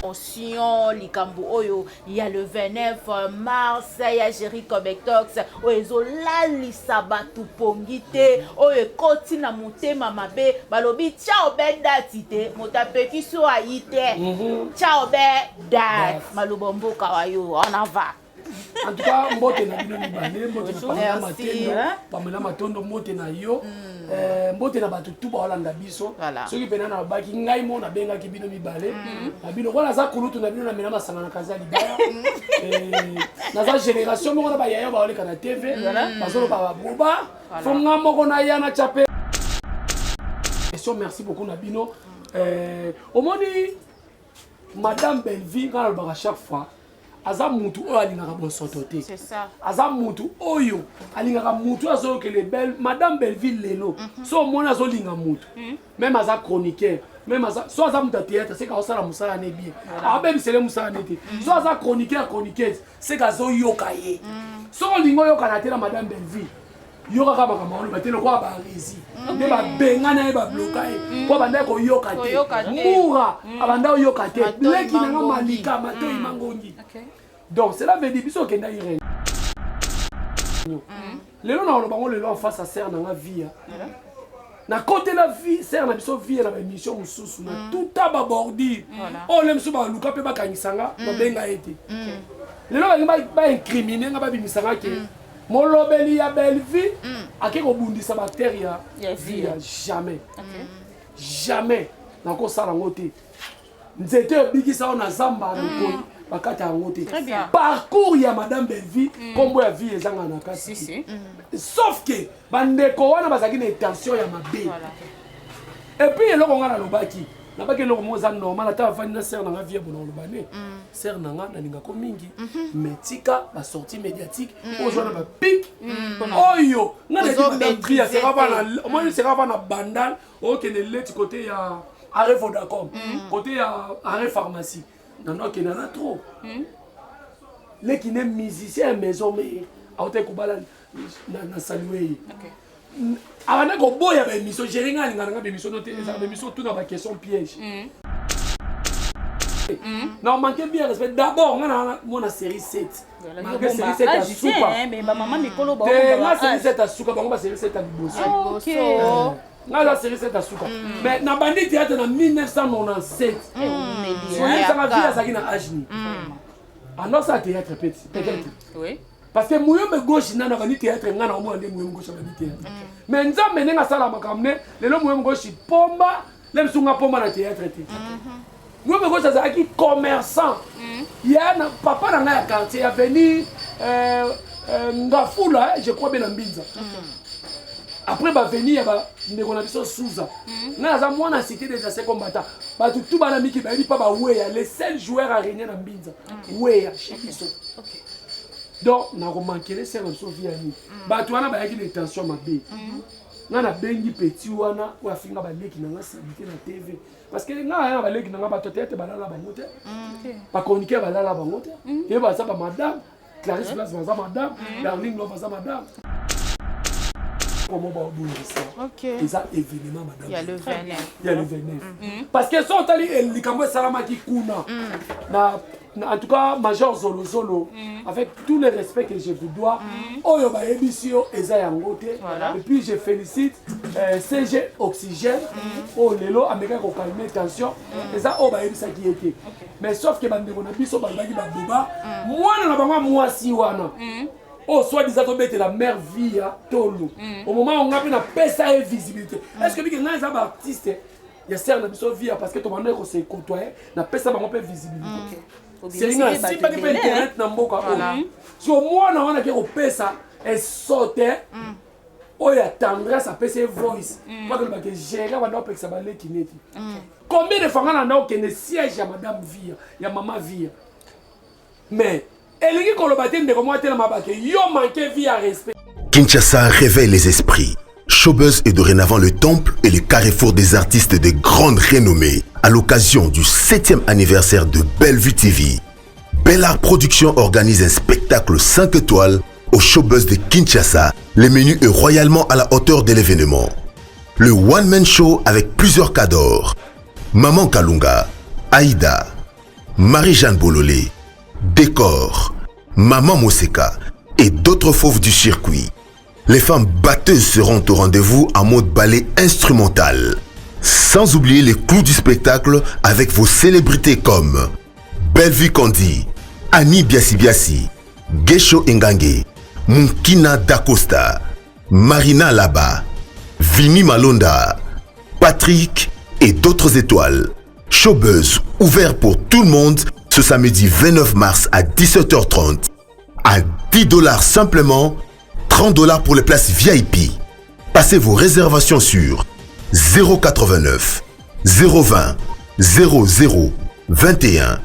promotion likambo oyo ya le 29 mars ya Jerry Cometox oyo lalisa batu pongite oyo koti na motema mabe balobi ciao bedati te motapeki so ayite ciao bedati malubomboka wayo on en va. En tout cas, mbote na bino mibale, mbote na Pamela Matendo, Pamela Matondo mbote na yo, mbote na batu tuba Holanda biso. Soki pena na baki ngai mo na benga ki bino mibale. Na bino wala za kulutu na bino na mena masanga na kaza libaya. Na za génération mo na ba yaya ba oleka na TV, bazolo ba boba, fonga moko na ya na chape. Merci beaucoup na bino. Au moni Madame Belleville quand elle va chaque fois aza mutu oyo alingaka bosoto te. C'est ça. Aza mutu oyo alingaka mutu azo que les belles Madame Belleville lelo. So mona azo linga mutu. Même aza chroniqueur, même aza so aza mutu théâtre c'est ka osala musala ne bien. Ah même c'est le musala ne te. So aza chroniqueuse c'est ka zo yoka ye. So lingo yoka na te na Madame Belleville. Yoka ka makambo oni batelo kwa ba rezi. Ne ba benga na ba bloka ye. Kwa banda ko yoka te. Mura abanda yoka te. Leki na malika mato imangongi. Donc cela veut dire biso kenda irene. Lelo na lo bango lelo en face à serre na vie. Na côté la vie, serre na biso vie na émission mususu na tout aba bordi. Oh lem so ba luka pe ba kanisanga ba benga ete. Lelo ba incriminer nga ba bimisanga ke molobeli ya Belleville akeko bundisa bactéria vie jamais. Jamais na ko sala ngote. Nzete bikisa na zamba na ko bakata ngote. Parcours ya Madame Belleville kombo ya vie ezanga na kasi. Sauf que bandeko wana bazaki na intention ya mabe. Et puis eloko ngana lobaki na baki eloko moza normal ata vani na serre na vie bona lobane. Serre na nga na linga ko mingi metika ba sortie médiatique ozwana ba pic oyo ngana di Madame Tria sera va na moi sera va na bandal OK ne leti côté ya arrêt Vodacom côté ya arrêt pharmacie. Non qui n'en a trop. Les qui n'aiment musicien maison mais à côté kubala na saluer. Avant que boya ba émission géringa ngana ba émission noté ça ba émission tout dans ba question piège. Non manquez bien respect d'abord ngana mon série 7. Ma série 7 à soupa. Mais maman mikolo ba. La série 7 à soupa ba série 7 à liboso. OK. La série 7 à souka. Mais na bandi théâtre en 1997. Soyez ça ma vie à Sagina Ajni. Alors ça théâtre peut-être. Oui. Parce que mouyombe gauche na bandi théâtre ngana au moins mouyombe gauche bandi théâtre. Mais nzambe nenga sala makamne, lelo mouyombe gauche pomba, lem sunga pomba na théâtre te. Mouyombe gauche ça qui commerçant. Il y a papa dans la quartier a venu ngafula, je crois bien en Mbinza. Après va venir ba ndeko na biso Souza. Na za mwana cité des anciens combattants. Ba tout bana miki ba pas ba weya les seuls joueurs à régner na Mbinza. Weya chez biso. OK. Donc na ko manquer c'est comme so viani. Ba tu wana ba yaki l'intention mabe. Na na bengi petit wana wa finga ba leki na ngasibité na TV parce que na ba leki na ba tete ba la ba mote. OK. Ba communiquer ba la ba mote. Et ba ça ba madame Clarisse Place ba madame, Darling Love ba madame. Comment va ça? OK. Et ça événement madame. Il y a le 29. Il y a le 29. Parce que sont allés les Kamwe Salamaki Kuna. En tout cas Major Zolo Zolo avec tout le respect que je vous dois. Oyo ba émission eza yangote. Et puis je félicite CG Oxygène. Oh lelo ameka ko calmer tension. Et ça oh ba ebisa qui était. Mais sauf que bande na biso ba baki ba boba. Moi na ba moi si wana. Oh, soit disant que la mère vie à Tolo. Au moment où on a une pesa et visibilité. Est-ce que les gens artistes, il y a certains qui sont vie parce que tout le monde s'est côtoyé, na pesa ba peu visibilité. C'est une si pas de internet na mboka. Si au moins on a que pesa et sauter. Oh, il y a tendresse à pesa voice. Pas que le bac gérer va doit pesa ba les kineti. Combien de fois on a que ne siège à madame vie, il y a maman vie. Mais Kinshasa réveille les esprits. Showbuzz est dorénavant le temple et le carrefour des artistes de grande renommée. À l'occasion du 7e anniversaire de Bellevue TV, Bellart Productions organise un spectacle 5 étoiles au Showbuzz de Kinshasa. Le menu est royalement à la hauteur de l'événement. Le one-man show avec plusieurs cadors. Maman Kalunga, Aïda, Marie-Jeanne Bololé, Décor, Maman Moseka et d'autres fauves du circuit. Les femmes batteuses seront au rendez-vous en mode ballet instrumental. Sans oublier les clous du spectacle avec vos célébrités comme Bellevue Kandi, Annie Biasi, Gesho Engange, Munkina Dacosta, Marina Laba, Vimy Malonda, Patrick et d'autres étoiles. Showbuzz ouvert pour tout le monde ce samedi 29 mars à 17h30 à $10 simplement, $30 pour les places VIP. Passez vos réservations sur 089 020 00 21.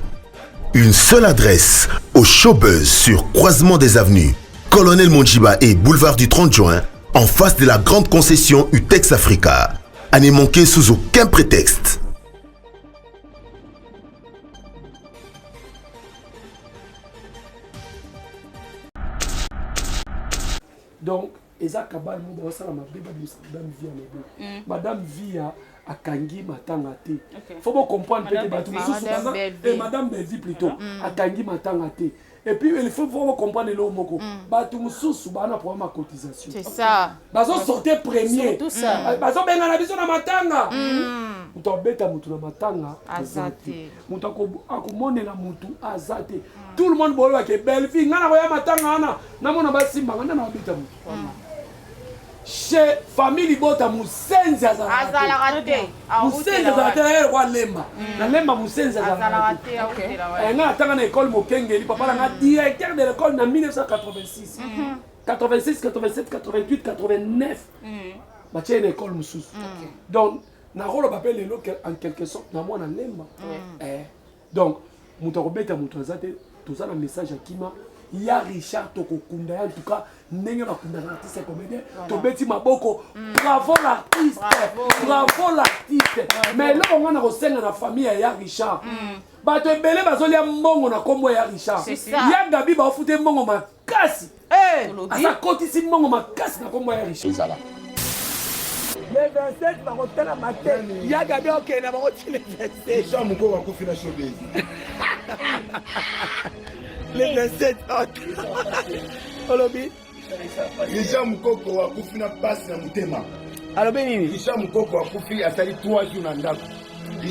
Une seule adresse au Showbuzz sur Croisement des Avenues, Colonel Monjiba et Boulevard du 30 juin, en face de la grande concession Utex Africa. À ne manquer sous aucun prétexte. Donc, eza kabal mo ba sala mabe ba bisa madame Via mebe. Madame Via akangi matanga te. Faut pas comprendre peut-être ba tout et madame Bellevue plutôt akangi matanga te. Et puis il faut comprendre le moko. Ba tout mususu ba na problème de cotisation. C'est ça. Ba zo sortir premier. Tout ça. Ba zo benga na biso na matanga. Muto beta mutu na matanga azate. Muto akomone na mutu azate. Tout le monde bolo ke Bellevue ngana ko ya matanga ana na mona ba simba ngana na beta mutu. Chez famille bota musenzi azalaka te. Musenzi azalaka kwa lemba. Na lemba musenzi azalaka te. Nga atanga na école Mokengeli papa nga directeur de l'école en 1986. 86, 87, 88, 89. Bah tiens une école mususu. Donc na rolo bapel lelo en quelque sorte na mwana lemba. Donc muto kobeta muto azate tout ça le message à Kima. Il y a Richard Tokokunda, en tout cas, n'est pas l'artiste comédien. Tobeti Maboko, bravo l'artiste, bravo l'artiste. Mais là, on a reçu dans la famille, il y a Richard. Bah, tu es belé, bah, il y a Mongo, on a comme il y a Richard. Il y a Gabi, bah, foutu Mongo, ma casse. À sa côte ici, Mongo, ma casse, on a comme il y a Richard. Les 27, on va retirer la matin. Il y a Gabi, ok, on va retirer les 27. Jean Mouko va confiner la showbiz. Les 27, Olobi. Jean Mukoko wa kufina passe na mutema. Alobi nini? Jean Mukoko wa kufi asali 3 jours na ndako.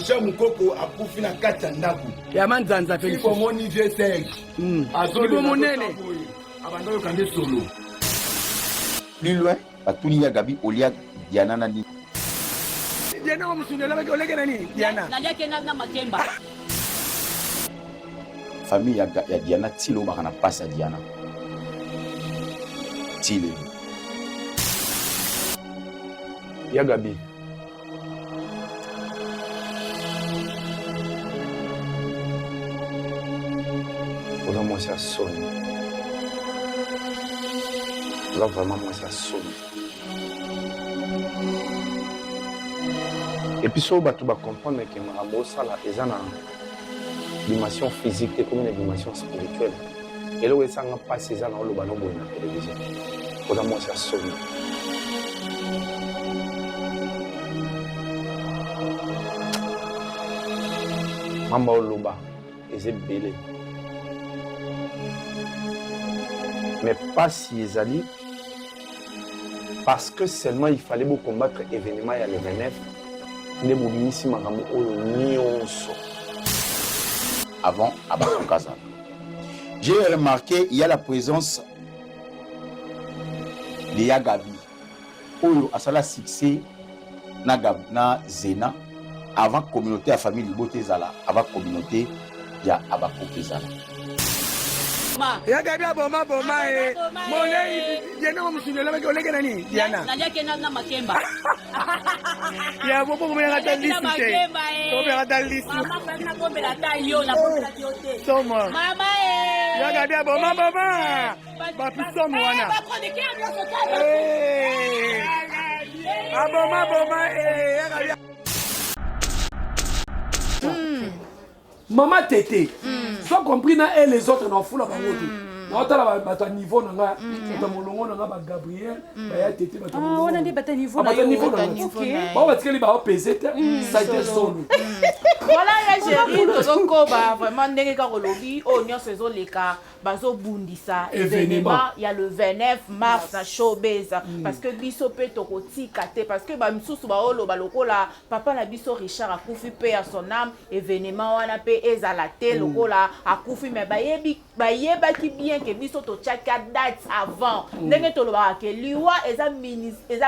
Jean Mukoko akufina kati ya ndako. Ya manzanza fe. Iko moni G5. Azoli monene. Abando kande solo. Plus loin, batuni ya Gabi Olia Diana nani. Diana wa msunela baki olege nani? Diana. Nadia kena na makemba. Famille ya Diana Tilo bakana passe à Diana. Tilo. Ya Gabi. Là, moi, ça sonne. Là, vraiment, moi, ça sonne. Et puis, ça, tu vas comprendre que Marabo, ça, là, ils ont une dimension physique et comme une dimension spirituelle. Et là, ça n'a pas ces ans, on le ballon dans la télévision. Là, moi, ça sonne. Mamba Oloba, ils sont belés. Mais pas si ils allaient, parce que seulement il fallait combattre l'événement il y a le 29, les mobilisés Magambo Nyonso. Avant Abakokaza. J'ai remarqué il y a la présence de Yagabi. Oyo asala succès na Zena avant communauté à famille Liboté Zala, avant communauté ya Abakokezala. Ya Gabi aboma eh. Mole Diana wa msunela baki olege nani? Diana. Nadia kena na makemba. Ya bobo mwe ngata lisi te. Bobo ngata lisi. Mama kwa na kombe la tayo na kombe la tiote. Soma. Mama Ya Gabi aboma. Ba pisomo wana. Ba chroniquer ambiance au Aboma ya Gabi. Maman Tété, soit compris na et les autres n'en foutent pas. naotala bato ya niveau na nga bato ya molongo na nga bagabriel baya tete bato ya molongo wana nde bata niveau bato ya niveau na nga bao batikeli baopese te saite solo voilà ya géri tozokoba vraiment ndenge kaka olobi oyo nyonso ezoleka bazobundisa événement ya le 29 mars na showbiz parce que biso mpe tokotika te parce que bamisusu baoloba lokola papa na biso Richard akufi mpe ya son âme événement wana mpe ezala te lokola akufi mais bayebaki bien ke biso totiaka date avant ndenge tolobaka ke liwa eza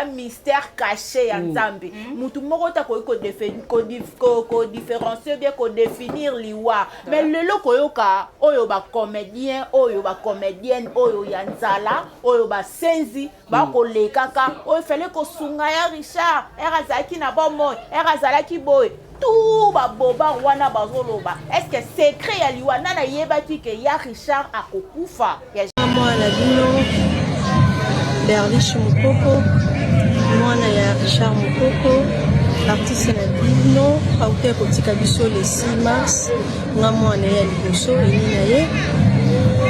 mystère caché ya nzambe mutu moko ta kodiférencier bien kodéfinir liwa mais lelo koyoka oyo bacomédien oyo bacomédienne oyo ya nzala oyo basenzi bakolekaka oyo fele kosunga ya Richard azalaki na bomoi azalaki boye tout baboba wana bazoloba est-ce que secret ya liwa nana yebaki ke ya Richard akokufa ya mwana bino Berlich Mukoko mwana ya Richard Mukoko artiste na bino auteur kotika biso le 6 mars nga mwana ya liboso eni na ye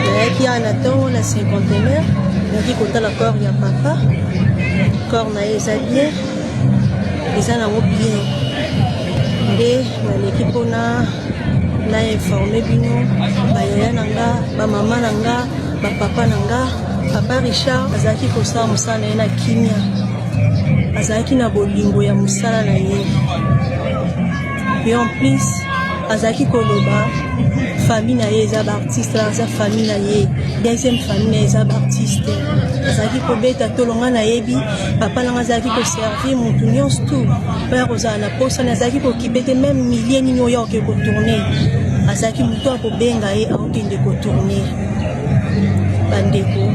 nayaki ana ntongo na cinquantenaire nayaki kotala corps ya papa corps na ye eza bien eza nango bien nde naleki mpona na informe bino bayaya na nga bamama na nga bapapa na nga papa Richard azalaki kosala mosala na ye na kimia azalaki na bolingo ya mosala na ye et en plus azalaki koloba famille na ye eza baartiste aza famille na ye deuxième famille na ye eza baartiste azalaki kobeta tolonga nayebi papa nanga azalaki koservir motu nyonso tu mpo ya kozala na posani azalaki kokipe te meme milie nini oyo aoke kotourne azalaki motu akobenga ye aokende kotourne bandeko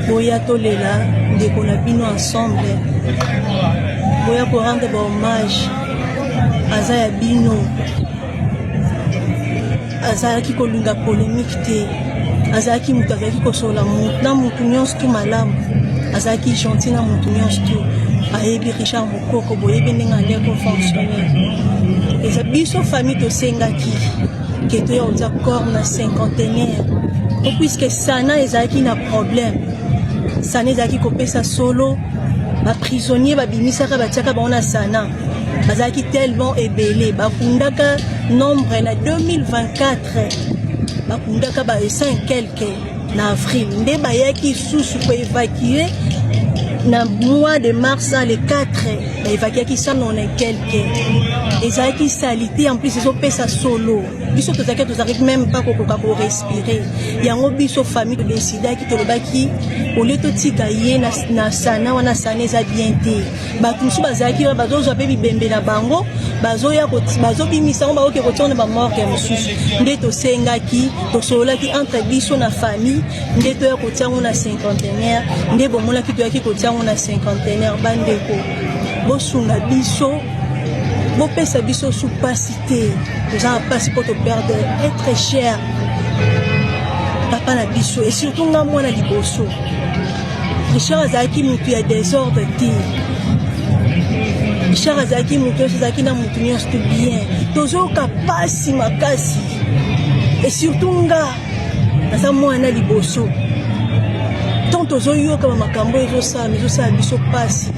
boya tolela ndeko na bino ensemble boya korendre bahommage aza ya bino azalaki kolinga polémique te azalaki moto azalaki kosola na motu nyonso tu malamu azalaki gentil na motu nyonso tu ayebi Richard Mukoko boyebi ndenge andeko fonctionnaire eza biso famille tosengaki ke toya kotia corps na cinquantenaire po puiske sana ezalaki na problème sana ezalaki kopesa solo baprisonnier babimisaka batiaka bango na sana bazalaki tellement ebele bakundaka nombre na 2024 bakundaka ba 5 quelque na avril nde bayaki susu ko évacuer na mois de mars le 4 baévacuaki 190 quelque ezalaki salité en plus ezopesa solo biso tozalaki même pas kokoka korespirer yango biso famille todecidaki tolobaki olie totika ye na sana wana sana eza bien te bato mosusu bazalaki bazozwa mpe bibembe na bango bazobimisa ngo baoke kotiana bamorke ya mosusu nde tosengaki tosololaki entre biso na famille nde toya kotiango na cinquantenaire nde bomonaki toyaki kotiango na cinquantenaire bandeko bosunga biso bopesa biso sous pasi te toza na pasi mpo toperde être cher papa na biso et surtout nga mwana liboso Richard azalaki motu ya désordre te Richard azalaki motu nyonso azalaki na motu nyonso te bien tozoyoka pasi makasi et surtout nga naza mwana liboso tant tozoyoka bamakambo ezosala biso pasi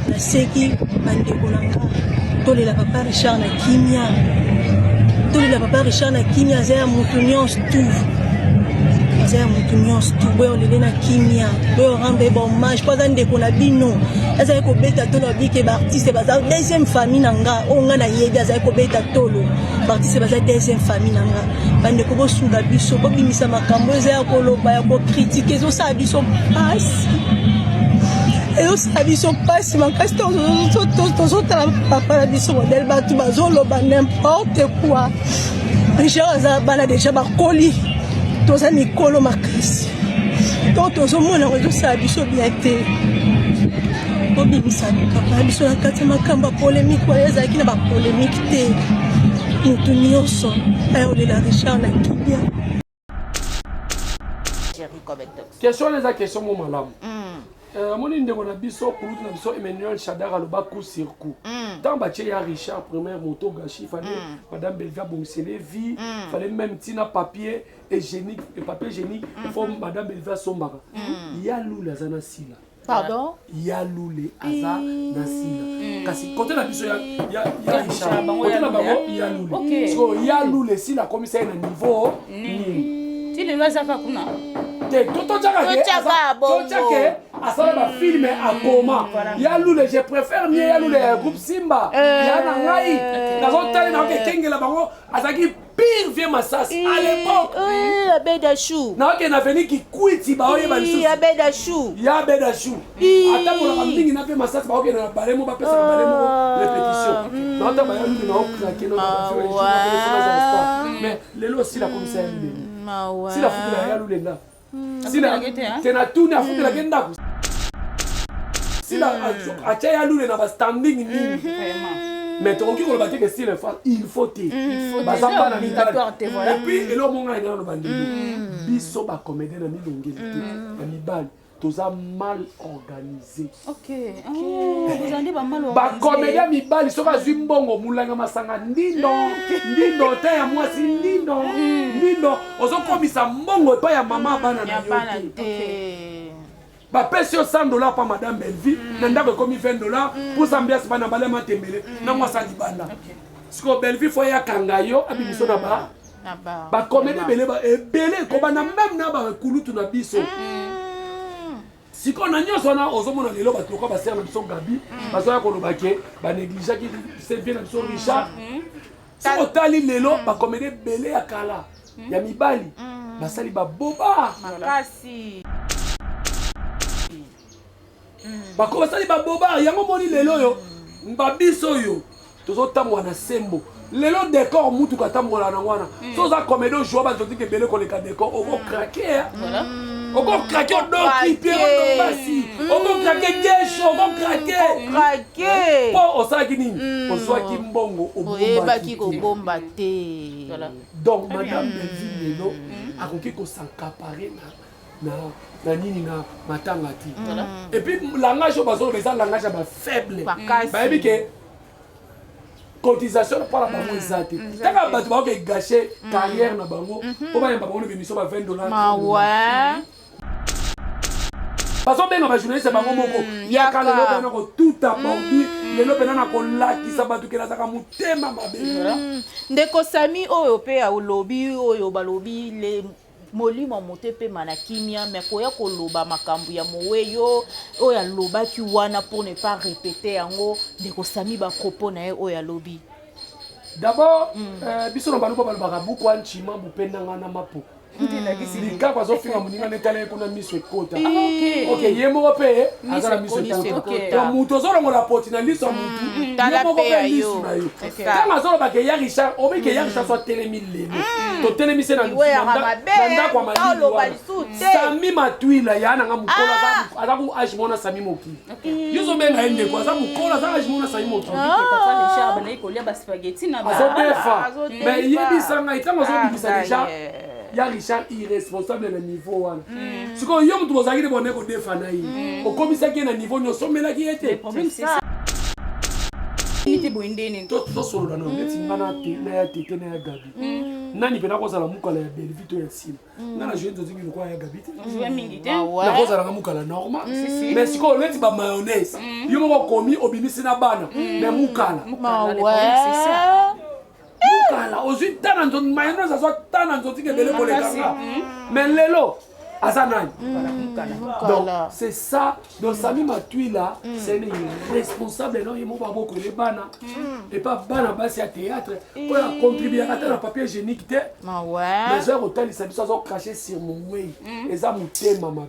naseki bandeko na nga tolela papa Richard na kimia aza ya motu nyonso tu aza ya motu nyonso tu boyo olele na kimia boyo rendre hommage mpo aza ndeko na bino azali kobeta tolo abike baartiste baza deuxième famille na nga oyo nga nayebi azali kobeta tolo baartiste baza deuxième famille na nga bandeko bosunga biso bobimisa makambo eza ya koloba ya kokritike ezosala biso pasi ezosala biso pasi makasi tozotala papa na biso modele bato bazoloba n'importe quoi Richard aza bana deja bakoli toza mikolo makasi to tozomona ezosala biso bien te bobimisa papa na biso na kati ya makambo ya polémique wana ezalaki na bapolémique te motu nyonso ayolela Richard na kibia question eza question mo malamu Moni ndeko na biso kulutu na biso Emmanuel Chadar aloba coup sur coup. Tant batie ya Richard première moto gâchis fallait madame Belga bongsele vie, fallait même tina papier hygiénique et papier hygiénique faut madame Belga sombaka. Ya lula zana sila. Pardon? Ya lule aza na sila. Kasi côté na biso ya Richard. Côté na bango ya lule. So ya lule sila commissaire na niveau ni. Ti le bazaka kuna. Asala film à coma. Yaloule, je préfère mieux Yaloule groupe Simba. Yana ngai. Nazotali na kengela bango azaki pire vieux massas à l'époque. Abedachou. Na ke na veni ki kuiti ba oye ba lisu. Abedachou. Ya Abedachou. Ata pour la mingi na pe massas ba oke na balemo ba pesa balemo répétition. Na ata ba Yaloule na okrake no. Mais lelo aussi la commissaire Yaloule. Si la foule la Yaloule là. Si la tena tourne à foutre la genda. Si la acha ya lule na ba standing nini. Mais ton qui ko battre que style il faut te. Bazamba na mitala. Et puis elo monga ina no bandelo. Biso ba comédien na milongeli te. Na mibali toza mal organisé. OK. Vous en dites pas mal organisé. Ba comédien mibali soka zwi mbongo mulanga masanga ndindo. Ndindo te ya mwasi ndindo. Ndindo ozo komisa mbongo pa ya mama bana na yo te. Ba pesi yo $100 pa madame Belvi, na ndako komi $20 pour s'ambiance bana balema tembele na mwasa libanda. Siko Belvi fo ya kangayo abimiso na ba. Ba comédien belé ba ebele ko bana même na ba kulutu na biso. Siko na nyonso na ozomona lelo bato ko ba ser na biso Gabi, bazoya ko lobake ba négliger ki c'est bien na biso Richard. Siko tali lelo ba comédien belé ya kala. Ya mibali. Basali ba boba. Makasi. Bako basali ba boba yango moni lelo yo. Mbabiso yo. Tozo tamwa na sembo. Lelo décor mutu ka tamwa na wana. Soza comédien jouer ba zoti ke belé ko le ka décor o craquer. Voilà. Oko craquer doki piero basi. Oko craquer gesho, oko craquer. Craquer. Po osaki nini? Oswaki mbongo obomba ki ko bomba te. Voilà. Donc madame Belvi lelo akoki ko s'accaparer na nini na matanga ti. Et puis langage bazo beza langage ba faible. Ba yebi ke cotisation par la bango ezate. Taka bato ba ko gâcher carrière na bango. Po ba yamba bango ni émission ba $20. Ma ouais. Parce que les journalistes bango moko yaka lelo bana ko tout abordi lelo bana na ko lakisa bato ke la saka mutema mabe. Ndeko Sami oyo pe ya olobi oyo balobi le molimo mote pe manakimia mais koya koloba makambu ya moweyo oyo alobaki wana pour ne pas répéter yango Ndeko Sami ba propos na ye oyo alobi. D'abord biso no baluba balobaka buku anchima bupenda ngana mapo. Lika kwa zofinga muninga netale kuna miso ekota. OK, yemo pe azala miso ekota. Donc muto zolo ngola poti na liso mutu. Tala pe ayo. Kama zolo ba ke ya Richard, obi ke ya Richard so telemi lelo. To telemi se na nda kwa mali. Sami matwila yana nga mukola za azaku ajimona Sami moki. Yuzo benga ende kwa za mukola za ajimona Sami moki. Papa Richard bana ikolia ba spaghetti na ba. Azobefa. Mais yebi sanga itanga zo bikisa déjà. Ya Richard irresponsable na niveau wana. Siko yo mtu bozaki de bonne ko defana yi. O komisa ki na niveau nyo somela ki ete. Le problème c'est ça. Niti boindeni. To solo na ngeti ngana te na ya tete na ya Gabi. Nani pena ko sala mukala ya Belvi to ya Sima. Ngana jouer to zingi ko ya Gabi te. Jouer mingi te. Na ko sala mukala normal. Mais siko leti ba mayonnaise. Yo mo komi obimisi na bana. Mais mukala. C'est ça. Mukala ozui tana nzo mayonnaise azo tana nzo tike bele ko le kanga. Mais lelo azanani. Donc c'est ça. Donc Sami Matui là, c'est responsable non yemo ba boko le bana. Et pas bana basi à théâtre pour contribuer à la papier hygiénique te. Ma ouais. Mais heures autant ils s'habillent cracher sur mon way. Et ça mutema ma.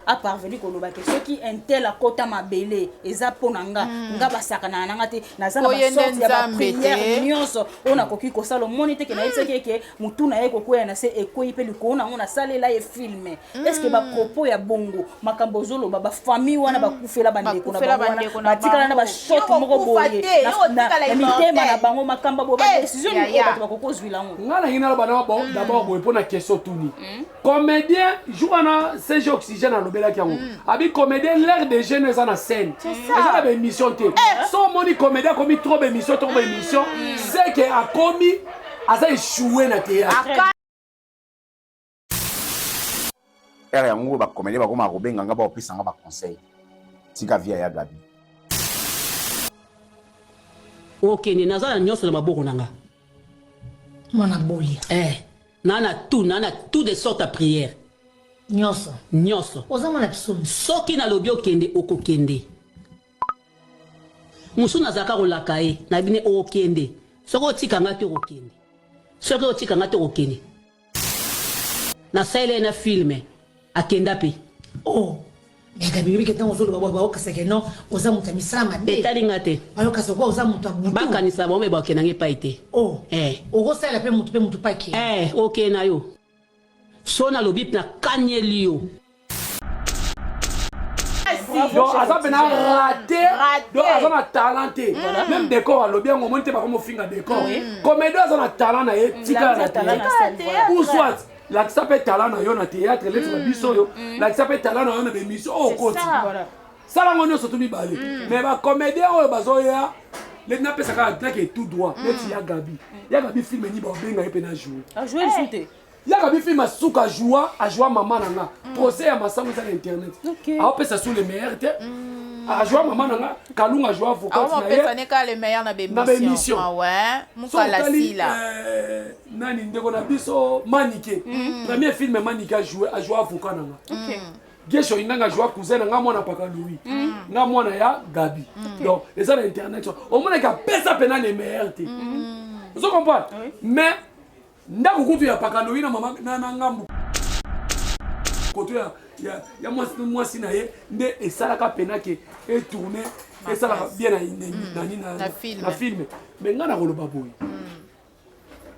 a parvenu koloba ke soki intel akota mabele eza pona nga basakana nanga te naza na basorti ya baprière nyonso oyo nakoki kosala omoni te ke nayebisaki eke mutu na ye kokwea na se ekwei mpe likolo nango nasalela ye filme estce bapropos ya bongo makambo ozoloba bafamille wana bakufela bandeko na bango wana batikala na bashot moko boye na mitema na bango makambo boye badécision oyo bato bakokozwila ngo nga nangi naloba na d'abord boye mpo na question tuni comédien jour wana CG Oxygène alobelaki yango abi comédien l'air de jeune eza na scène eza na baémission te so omoni comédien akomi trop baémission to baémission c'est que akomi aza échoué na théâtre ere yango bacomédien bakoma kobenganga baopesanga baconseil tika via ya Gabi okende naza na nyonso na maboko nanga mwana bolia nana tout de sorte à prière nyonso oza mwana kisomi soki nalobi okende okokende mosu nazalaka kolaka ye na bine okende soki otikanga te okokende soki otikanga te okokende nasalela ye na filme akenda mpe Gabi ntango ozoloba baokasake no oza moto ya misala mabe etalinga te bayokasa kwa oza moto ya butu bakanisa bango mpe bakendanga epai te okosalela mpe motu pake okende na yo so nalobi mpe nakanyeli yo donc aza mpe na raté donc aza na talent te même décor alobi yango omoni te bakomofinga décor comédien aza na talent na ye tikala na théâtre ou soit lakisa mpe talent na yo na théâtre leti na biso oyo lakisa mpe talent na yo na bémission oyo okoti sala yango nyonso to mibale mais bacomédien oyo bazoya leti napesaka atlake tout droit neti ya Gabi filme ni baobenga ye mpe na joue ya Gabi filme asuka ajoua mama na nga procès ya masango eza na internet aopesa sur le meilleur te ajoua mama na nga kalunga ajoua avocat na bémission sotali nani ndeko na biso Manike premier film Manike ajoua avocat na nga gesho indanga ajoua cousin na nga mwana paka Louis nga mwana ya Gabi donc eza na internet omonaki apesa mpena le meilleur te ozo comprendre mais ndako kutu ya paka Louis na mama na ngambu koto ya mwasi na ye nde esalaka pena ke etourne esalaka bien na filme mais nga na koloba boye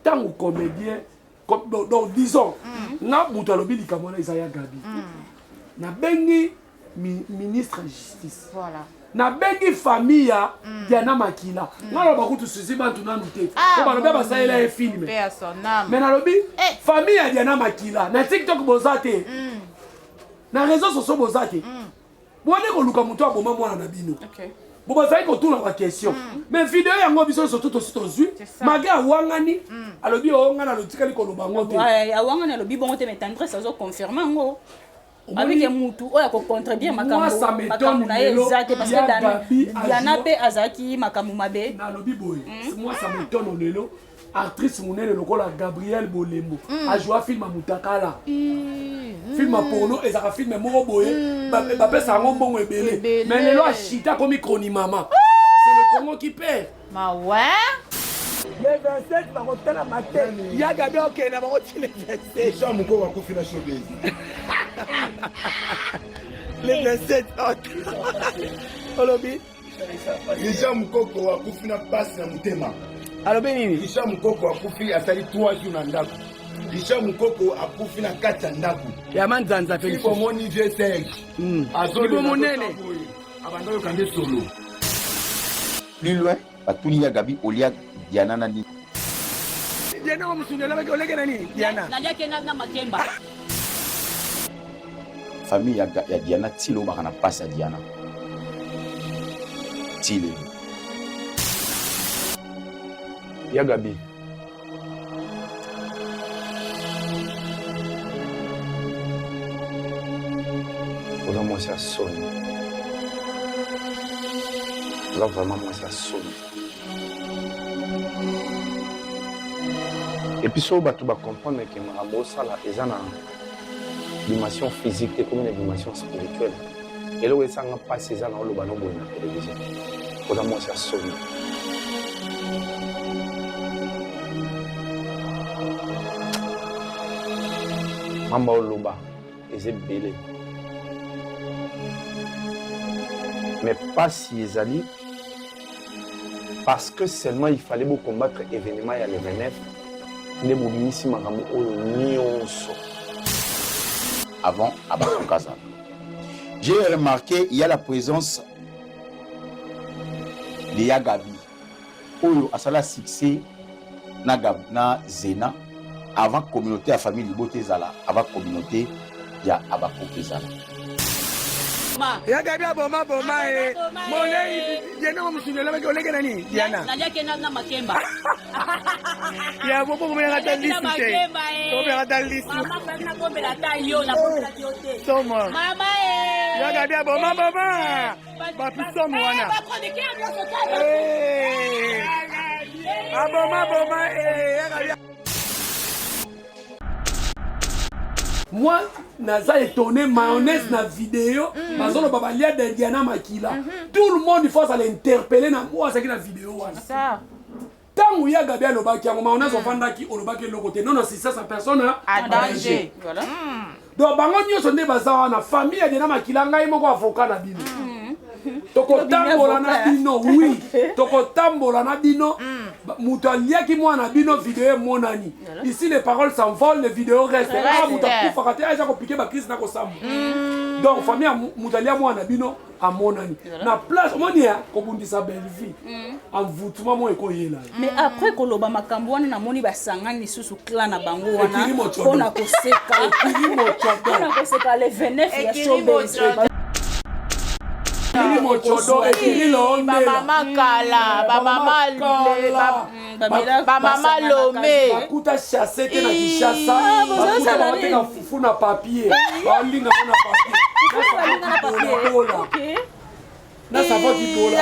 ntango comédien donc disons nga moto alobi likambo wana eza ya Gabi nabengi ministre ya justice nabengi famille ya Diana Makila nga loba kutu susi bantu nanu te po balobi basalela ye filme mais nalobi famille ya Diana Makila na TikTok boza te na réseaux sociaux boza te bone koluka moto aboma mwana na bino bo bazali kotuna baquestion mais video yango biso surtout tosi tozwi mage awangani alobi ongana lotikali koloba ngo te awangani alobi bongo te mais tendresse azoconfirme ngo avec mutu oyo akocontribue makambo na ye eza te parce que Diana mpe azalaki makambo mabe nalobi boye moi ça m'étonne lelo actrice monene lokola Gabrielle Bolembo ajoua film ya Mutakala film ya porno ezaka film moko boye bapesa yango mbongo ebele mais lelo ashita komi Kroni Mama c'est le Congo qui perd le 27 bakotala mate ya Gabi okende bakoti le 27 jean moko wakufi na showbiz le 27 olobi jean mokoko wakufi na pasi na motema alobi nini jean mokoko akufi asali 3 jours na ndako jean mokoko akufi na kati ya ndako ya manzanza omoni vie serge azolibo monene abanda oyoka nde solo plus loin batuni ya Gabi olia Diana nani Diana wa musundela baki oleke nani Diana naliaki na makemba famille ya Diana tilo bakana pasi ya Diana tile ya Gabi oza mwasi ya soni oza vraiment mwasi ya soni et puis so bato bacomprendre ke makambo osala eza na dimension physique te komi na dimension spirituelle eloko esanga mpasi eza na oloba no boye na télévision oza mwasi ya soni mamba oloba eza ebele Mais pas si ezali parce que seulement il fallait vous combattre événement ya le 29 ne bobimisi makambo oyo nyonso avant Abakokazala. J'ai remarqué il y a la présence de Yagabi oyo asala succès na Zena avant communauté à famille Libote Zala avant communauté ya Abakokezala. Yagabi aboma boma Molei Diana mshinela baki olege nani Diana Naliake na makemba. Ya bobo mwe ngata lisi te. Tobe ngata lisi. Mama kwa na kombe la tayo na kombe la yote. Soma. Mama Yagabi aboma boma. Papi somo wana. Aboma boma Yagabi. Moi, naza étonné mayonnaise na vidéo, mazolo babalia de Diana Makila. Tout le monde il faut ça l'interpeller na moi ça qui na vidéo wana. Ça. Tangu ya Gabi alobaki yango mayonnaise ofandaki olobaki le côté. Non non, c'est ça sa personne à danger. Voilà. Donc bango nyonso nde baza wana famille ya Diana Makila ngai moko avocat na bino. Tokotambola na bino, oui. Tokotambola na bino. Mutu aliaki mwana bino vidéo monani. Ici les paroles s'envolent, les vidéos restent. Ah mutu akufa kate aja ko piquer ba crise na ko samu. Donc famille mutu alia mwana bino a monani. Na place monia ko bundisa belle vie. Envoûtement mo ekoyela. Mais après koloba makambo wana namoni basangani susu clan na bango wana. Pona koseka. Pona koseka le 29 ya showbiz. Mama kala, mama lomé. Bakuta chassé te na Kishasa. Bakuta bateka fufu na papier. Balinga na papier. Na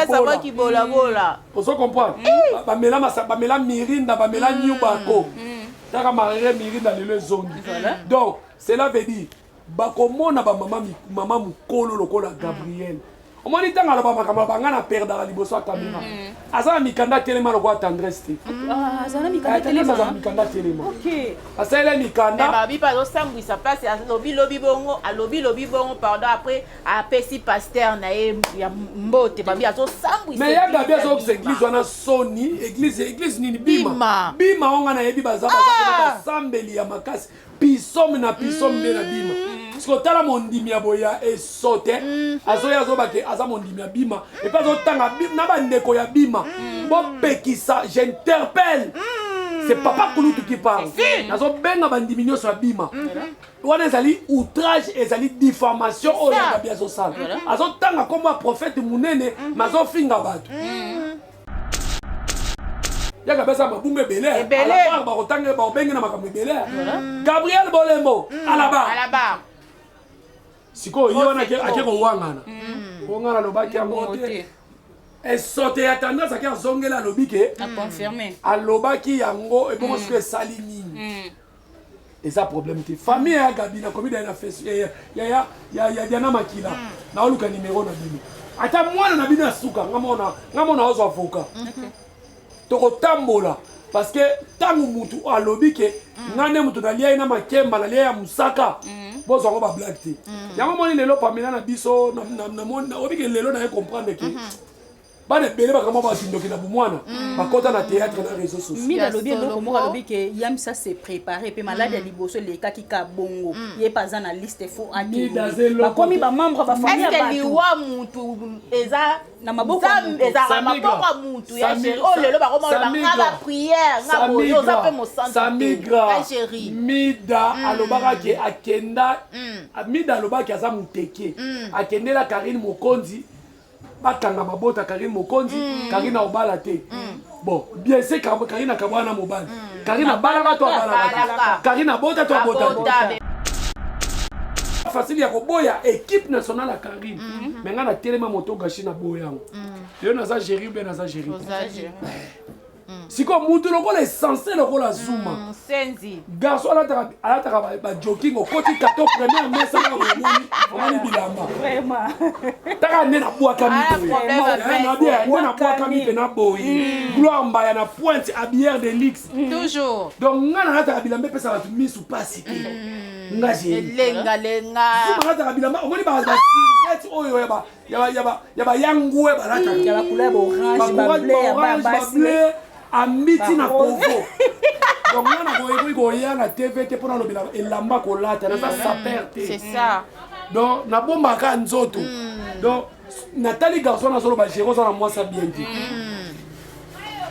savoir qui bola. Pour ça comprendre. Bamela mirinda, bamela nyubako. Taka marere mirinda le zongi. Donc, cela veut dire bakomona ba mama mukolo lokola Gabriel. Omoni tanga la makambo bangana perdre liboso ya caméra. Azana mikanda telema lokwa tendresse te. Azana mikanda telema. Azana mikanda telema. OK. Asala mikanda. Babi pas osambwi sa place ya lobi bongo, alobi bongo pardon après apesi pasteur na ya mbote babi azo sambwi. Mais ya gabi azo église wana soni, église nini bima. Bima onga na yebi bazaba basambeli ya makasi. Pisom na pisom de na bima. Parce que tala mondimi ya boya esote azoya azobake aza mondimi ya bima et pas otanga na bandeko ya bima bo pekisa j'interpelle c'est papa Kulutu qui parle nazo benga bandimi nyoso ya bima wana ezali outrage ezali diffamation oyo ya gabi azosala azotanga comme prophète munene mazo finga bato yaka besa mabunga ebele ala ba kotanga ba obenga na makambo ebele Gabriel Bolembo à la barre siko yona akeko wangana wangana lobaki yango te esote ya tendance aki azongela lobike a confirmer alobaki yango ebongo siko esali nini eza problème te famille ya Gabi na komida na face ya Diana Makila na oluka numéro na bino ata mwana na bino asuka ngamona ozo avocat tokotambola parce que tangu mutu alobike ngane mutu nalia ina makemba nalia ya musaka bozo ngo ba black te yango moni lelo pamela na biso na moni obike lelo na comprendre que bane bele ba kama ba tindoki na bumwana bakota na théâtre na réseaux sociaux mina lobi eloko moko alobi yam ça c'est préparé pe malade ya liboso leka kika bongo ye paza na liste fo ati bakomi ba membre ba famille ya bato liwa mutu eza na maboko eza maboko mutu ya chéri oh lelo ba koma ba prière nga boyo za pe mo santé samigra mida alobaka ke akenda mida alobaka aza muteke akendela Karine Mokonzi bakanga mabota Karine Mokonzi Karine obala te bon bien c'est Karine akabwana mobali Karine abala to abala Karine abota to abota facile ya koboya équipe nationale à Karine mais ngana telema moto gashi na boyango yo naza géri bien naza géri siko mutu lokola essentiel lokola zuma senzi garçon alataka ba jogging okoti kato première messe na omoni bilamba vraiment taka nena bwaka mito na bien nena bwaka mito na boyi gloire mbaya na pointe à bière de luxe toujours donc ngana alataka bilamba pesa batu misu pasi te nga j'ai lenga zuma alataka bilamba omoni ba t-shirt oyo yaba yangwe balata ya ba couleur orange ba bleu ya ba bleu amiti na povo donc ngana koyekoki koya na tv te mpona lobela elamba kolata naza saper te c'est ça donc nabombaka nzoto donc natali garçon nazoloba géro oza na mwasa bien te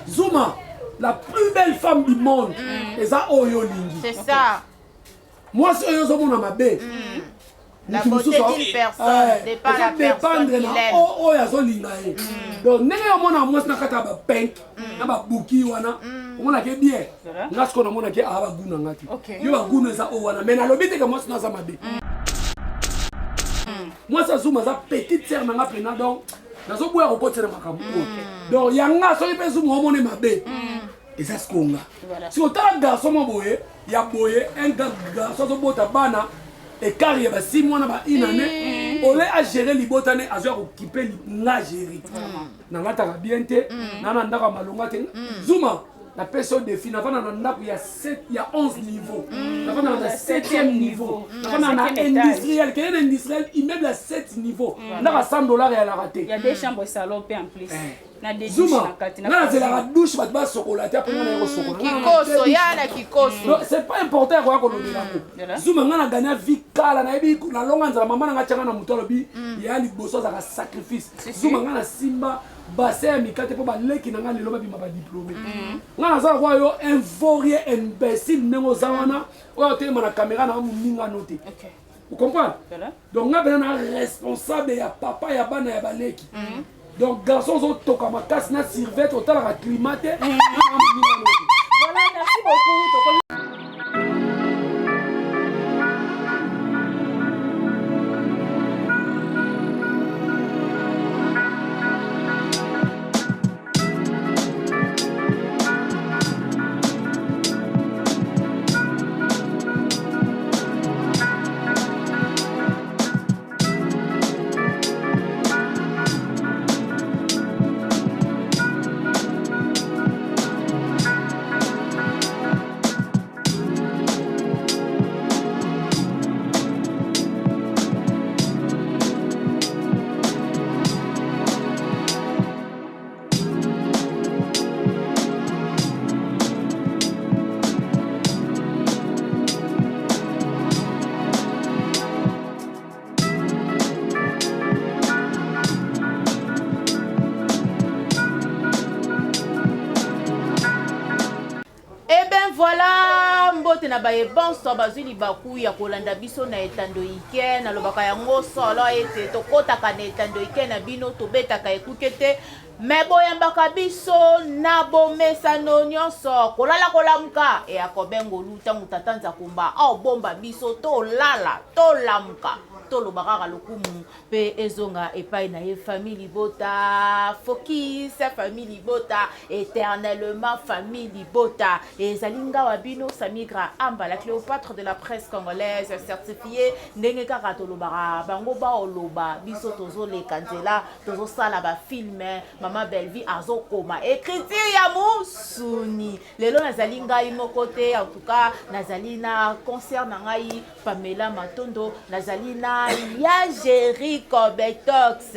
Zuma la plus belle femme du monde eza oyo lingi c'est ça mwasi oyo ozomona mabe la beauté d'une personne dépend la personne qu'il aime oyo azolinga ye donc ndenge omona mwasi na kati ya bapenk na babuki wana omonake bien nga siko namonake aa baguna nga te yo baguna eza oyo wana mais nalobi teke mwasi naza mabe mwasi azuma aza petite sere nanga mpena donc nazoboya kokotela makambo oyo donc yanga soki mpe zuma omone mabe eza sikonga si otala garçon mo boye ya boye un garçon azobota bana ekari ya ba 6 mois na ba 1 année ole a gérer libota ne azoya kokipe nga gérer nangataka bien te nana ndaka malonga te Zuma la personne défi navana na ndako ya 11 niveaux navana na 7e niveau navana na industriel quel est industriel immeuble à 7 niveaux ndaka $100 ya la raté il y a des chambres salon en plus na des Zuma na la douche bat ba sokola te après na sokola kikoso yana kikoso c'est pas important ya ko lobela ko Zuma ngana gagner vie kala na ebi na longa nzala mama nga tchanga na mutolo bi ya liboso za sacrifice Zuma ngana simba bassin mikate po baleki na nga lelo ba bima ba diplômé ngana za kwa yo un vaurien imbécile nengo zawana oyo telema na caméra na muninga noté vous comprenez donc nga bena responsable ya papa ya bana ya baleki donc garçons ont toka makasi na servette otala ka climaté voilà merci beaucoup voilà mbote na baye bonso bazwi libaku ya kolanda biso na etando ike na lobaka yango solo ete tokotaka na etando ike na bino tobetaka ekuke te me boyambaka biso na bomesano nyonso kolala kolamuka eyakobengo lutango tata nzakumba aobomba biso tolala tolamuka tolobaka lokumu pe ezonga epai na ye famille Libota focus famille Libota éternellement famille Libota ezali ngawa bino Samigra Amba la Cléopâtre de la presse congolaise certifiée ndenge kaka tolobaka bango baoloba biso tozoleka nzela tozosala ba film Mama Belle-Vie azokoma écriture ya musuni lelo nazali ngai moko te en tout cas nazali na concert na ngai Pamela Matondo nazali na ya Jericho Betox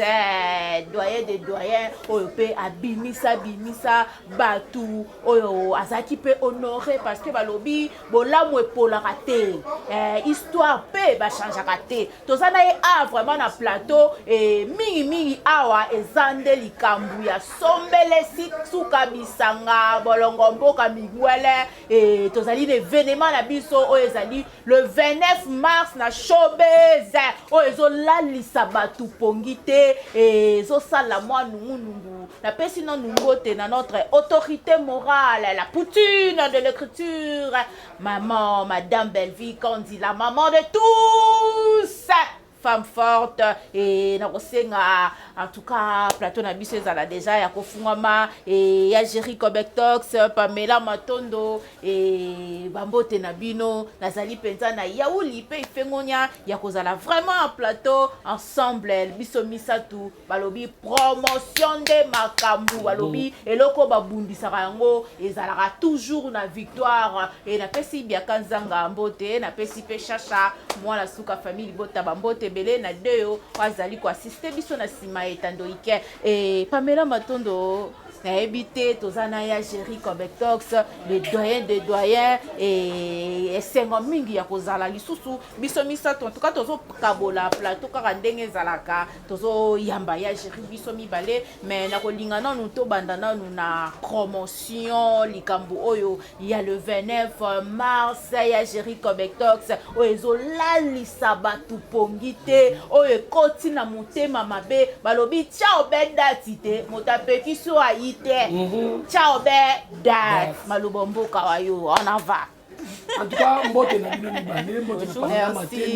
doyen des doyens oyo pe abimisa batu oyo azaki pe honoré parce que balobi bolamu epolaka te histoire pe ba changeaka te tozana ye vraiment na plateau et mingi awa ezande likambu ya sombele suka bisanga bolongo mboka migwele et tozali l'événement na biso oyo ezali le 29 mars na Showbiz oyo ezolalisa batu pongi te ezosala mwa nungu na pesi na nungo te na notre autorité morale la poutine de l'écriture maman madame Belle-Vie Kandi la maman de tous femme forte et na kosenga en tout cas plateau na biso ezala déjà ya kofungama et ya Jericho Betox Pamela Matondo et bambote na bino nazali penza na yauli pe ifengonya ya kozala vraiment en plateau ensemble biso misatu balobi promotion de makambu balobi eloko babundisaka yango ezalaka toujours na victoire et na pesi biaka nzanga mbote na pesi pe chacha moi la suka famille Libota bambote ebele na deux azali ko assister biso na sima etando ike et Pamela Matondo na ebité tozana ya Jerry Cobetox les doyens des doyens et sengo mingi ya kozala lisusu biso misato en tout cas tozo kabola plateau kaka ndenge zalaka tozo yamba ya Jerry biso mibale mais na kolingana nous to bandana nous na promotion likambu oyo ya le 29 mars ya Jerry Cobetox oyo lalisa batu pongite oyo koti na mutema mabe balobi ciao bedati te motapeki so ayi ciao bedati malubombo kawayo on en va. En tout cas, mbote na bino mibale, mbote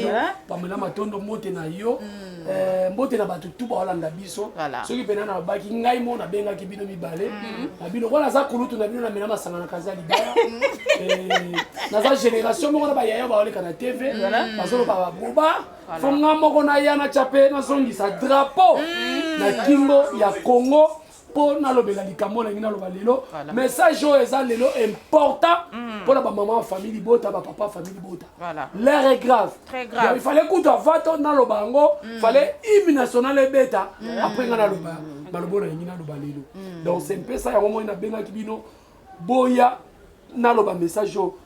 na Pamela Matondo, mbote na yo, mbote na batu tuba Holanda biso. Soki pena na baki ngai mo na benga ki bino mibale. Na bino wala za kulutu na bino na mena masanga na kaza libaya. Na za génération mo na ba yaya ba oleka na TV, bazolo ba boba. Fonga moko na ya na chape na songi sa drapeau na kingo ya Congo. Pour nalobela likambo na ngina loba lelo message o eza lelo important pour la maman famille bota ba papa famille bota l'air est grave très grave il fallait que tu vato na lobango fallait hymne national beta après ngana loba balobo na ngina loba lelo donc c'est un peu ça ya moment na benga kibino boya na loba message o.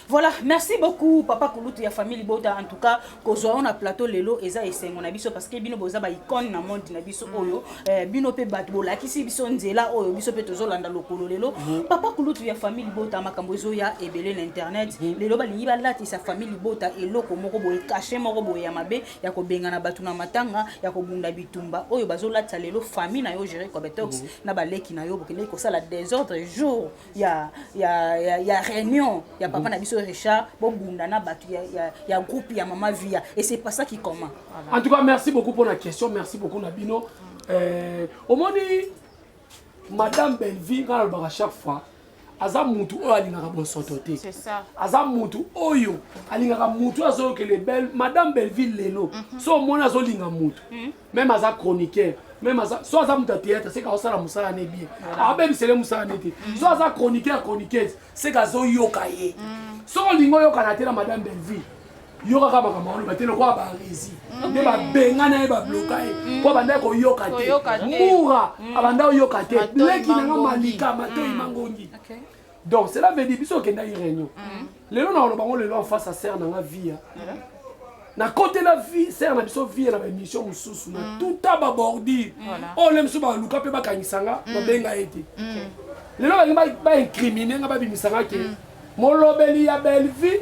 Voilà, merci beaucoup Papa Kulutu ya famille Bota en tout cas kozwa on a plateau lelo eza esengo na biso parce que bino boza ba icône na monde na biso oyo bino pe bat bolakisi biso nzela oyo biso pe tozolanda lokolo lelo Papa Kulutu ya famille Bota makambo ezo ya ebele na internet lelo balingi balati sa famille Bota eloko moko boye caché moko boye ya mabe ya kobenga na batu na matanga ya kobunda bitumba oyo bazolata lelo famille na yo Jerry Cobetox na baleki na yo bokende ko sala désordre jour ya réunion ya papa na biso Richard bobunda na batu ya groupe ya Mama Via et c'est pas ça qui comment. En tout cas merci beaucoup pour la question, merci beaucoup Nabino. Au moins Madame Belleville quand elle à chaque fois aza mutu oyo alingaka bosoto te. C'est ça. Aza mutu oyo alingaka mutu azo que les belles Madame Belleville lelo so mona azo linga mutu même aza chroniqueur même aza so aza mutu théâtre c'est ka osala musala ne bien abebi sele musala nete so aza chroniqueuse c'est ka zo yoka ye so lingo yoka na tela Madame Belleville yoka kama kama ono batelo kwa ba rezi ne ba benga na ba bloka ye kwa banda ko yoka te mura abanda yoka te leki na malika mato imangongi. Donc cela veut dire biso kenda réunion lelo na lobango lelo en face à serre na vie na côté la vie serre na biso vie na émission mususu na tout aba bordi oh le mso ba luka pe ba kanisanga ba benga ete lelo ba incriminer nga ba bimisanga ke molobeli ya belle vie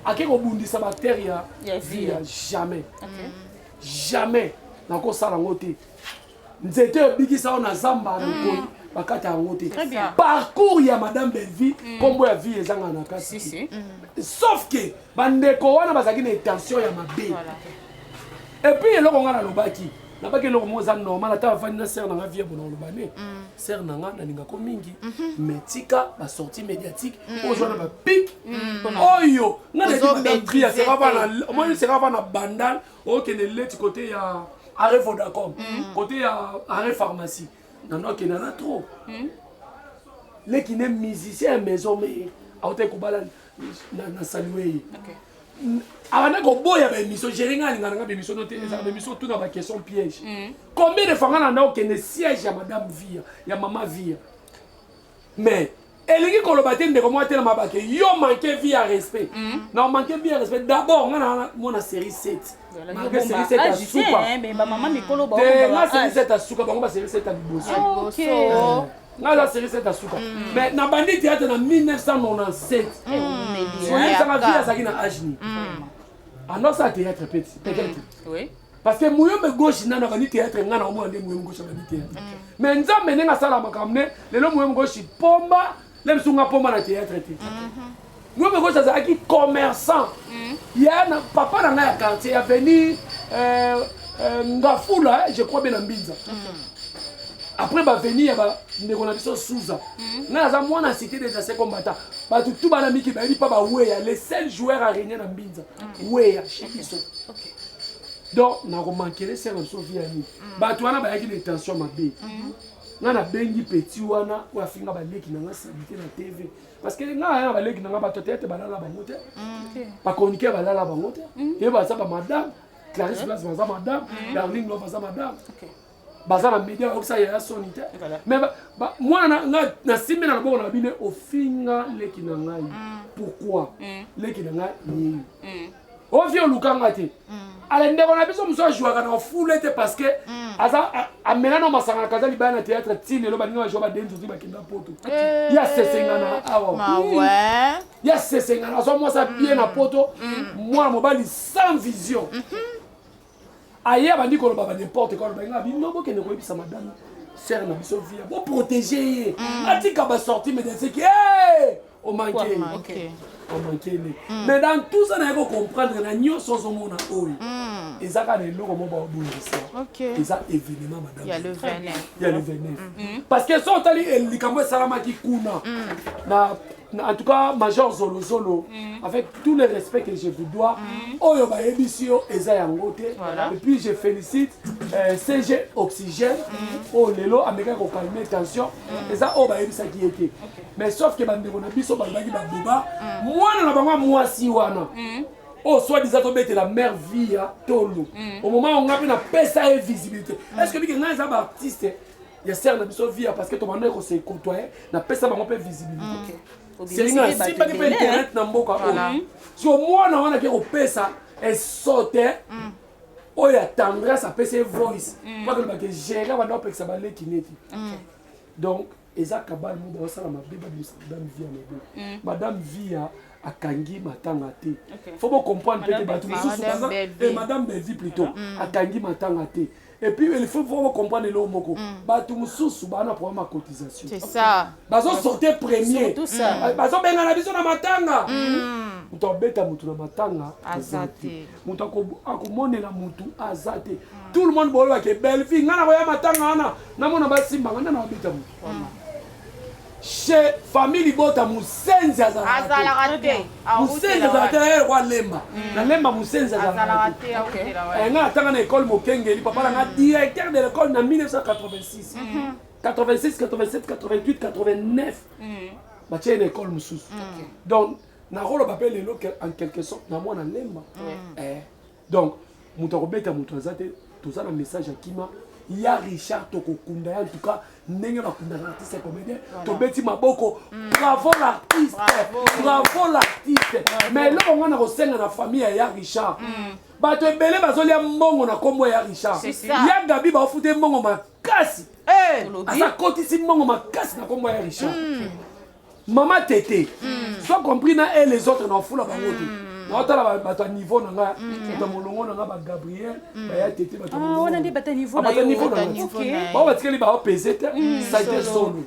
ake ko bundisa bactéria vie jamais jamais na ko sala ngote nzete bikisa na zamba na ko bakata ngote parcours ya Madame Belleville kombo ya vie ezanga na kasi sauf que bandeko wana bazaki na intention ya mabe et puis eloko ngana lobaki na baki eloko moza normal ata vandi na sœur na vie bona lobane sœur nanga na linga ko mingi metika ba sortie médiatique ozona ba pic oyo ngana di Madame Bria sera pas na bandal okene leti côté ya arrêt Vodacom côté ya arrêt pharmacie non qui n'en a trop les qui n'est musicien maison mais à côté kubala na saluer avant que boya ba émission géringa nganga ba émission noté ça ba émission tout dans ba question piège combien de fois on a que ne siège à Madame Via ya Mama Via mais elingi kolobaté ndeko moi tellement mabake yo manquer vie à respect non manquer vie à respect d'abord on a mon série 7 manquer série 7 à souka mais maman mikolo ba la série 7 à souka ba série 7 à liboso OK na la série 7 à souka mais na bandi théâtre en 1997 ça ma vie à ça qui na ajni alors ça théâtre peut-être oui parce que mouyombe gauche na bandi théâtre ngana omo ande mouyombe gauche bandi théâtre mais nzambe nenga sala makamne lelo mouyombe gauche pomba le msunga pomba na théâtre te mouyombe gauche ça qui commerçant ya na papa na nga ya quartier a venu ngafula je crois bien na Mbinza après ba venir ba ndeko na biso Souza na za mwana cité des anciens combattants ba tout bana miki ba li pa ba weya les seuls joueurs à régner na Mbinza weya chez biso donc na ko manquer les services soviétiques ba tu wana ba yaki des tensions mabe na bengi petit wana wa finga ba leki na nga sabité na TV parce que nga ba leki na nga ba tete ba la ba mote ba chroniquer ba la ba mote et ba ça ba madame Clarisse Blas baza madame, Darling Lo baza madame. Baza na média ça ya sonité. Mais moi na simé na bon na bine ofinga leki na ngai. Pourquoi? Leki na ngai ni. O vi olukanga te. Ale ndeko na biso muso jouer na foule te parce que aza amena no masanga kaza libana na théâtre tine lo baninga joba denzo ti bakenda poto. Ya sesengana awa. Ouais. Ya sesengana so moi ça bien na poto. Moi mobali sans vision. Aïe, on dit qu'on va n'importe quoi. On va dire non, que ne voyez pas madame. Sœur, na biso via. Pour protéger. Ati kaba sorti mais c'est que on manquait. On manquait. Mais dans tout ça, on a comprendre na nyo sozo mona oyo. Ezaka le logo mo ba obulisa. OK. Eza événement madame. Il y a le 29. Il y a le 29. Parce que son tali likambo salama ki kuna. En tout cas, Major Zolo Zolo, avec tout le respect que je vous dois, Oyo ba ebisio eza yango te. Et puis je félicite CG Oxygène, oh lelo ameka ko calmer tension, eza o ba ebisa ki ete. Mais sauf que bande na biso ba baki ba boba, mwana na bango mwasi wana. Oh, soit disant que la mère vie à Tolo. Au moment où on a une pesa et visibilité. Est-ce que les gens artistes, il y a certains qui sont vie parce que ton manière se côtoyer, na pesa ba peu visibilité. C'est une si pas que internet na mboka. Si au moins on a que pesa et sauter. Oh, il y a tendresse à pesa voice. Pas que le bac gérer va doit pesa ba kineti. Donc, eza kabal mo ba sala mabeba madame vie madame vie akangi matanga te. Faut pas comprendre que batu madame Belvi plutôt akangi matanga te. Et puis il faut comprendre le moko. Batu mususu bana pour ma cotisation. C'est ça. Bazo sortir premier. Tout ça. Bazo benga na biso na matanga. Mutu beta mutu na matanga azate. Mutu akomonela mutu azate. Tout le monde bolo ke Belvi ngana ko ya matanga ana. Na mona basimba ngana na beta mutu. Chez famille Bota Musenzi Azalate. Musenzi Azalate wa lemba. Na lemba Musenzi Azalate. Nga atanga na école Mokengeli papa nga directeur de l'école en 1986. 86, 87, 88, 89. Ba tient une école mususu. Donc na rolo papel lelo en quelque sorte na moi na lemba. Donc mutu ko mutu azate tout ça na message akima. Il y a Richard Tokokunda, en tout cas, n'est pas un artiste comédien. Tobeti Maboko, bravo l'artiste, bravo l'artiste. Mais là, on a reçu dans la famille, il y a Richard. Bah, tu es belé, bah, il y a Mongo, na comme il y a Richard. Il y a Gabi, bah, foutu Mongo, ma casse. À sa côté, ici, Mongo, ma casse, na comme il y a Richard. Maman Tété, soit compris, et les autres, n'en foutent la barote. Notala bata niveau nanga bata molongo nanga ba Gabriel ba ya tete bata molongo. On a des bata niveau na niveau na. Ba ba tikeli ba peser te ça été solo.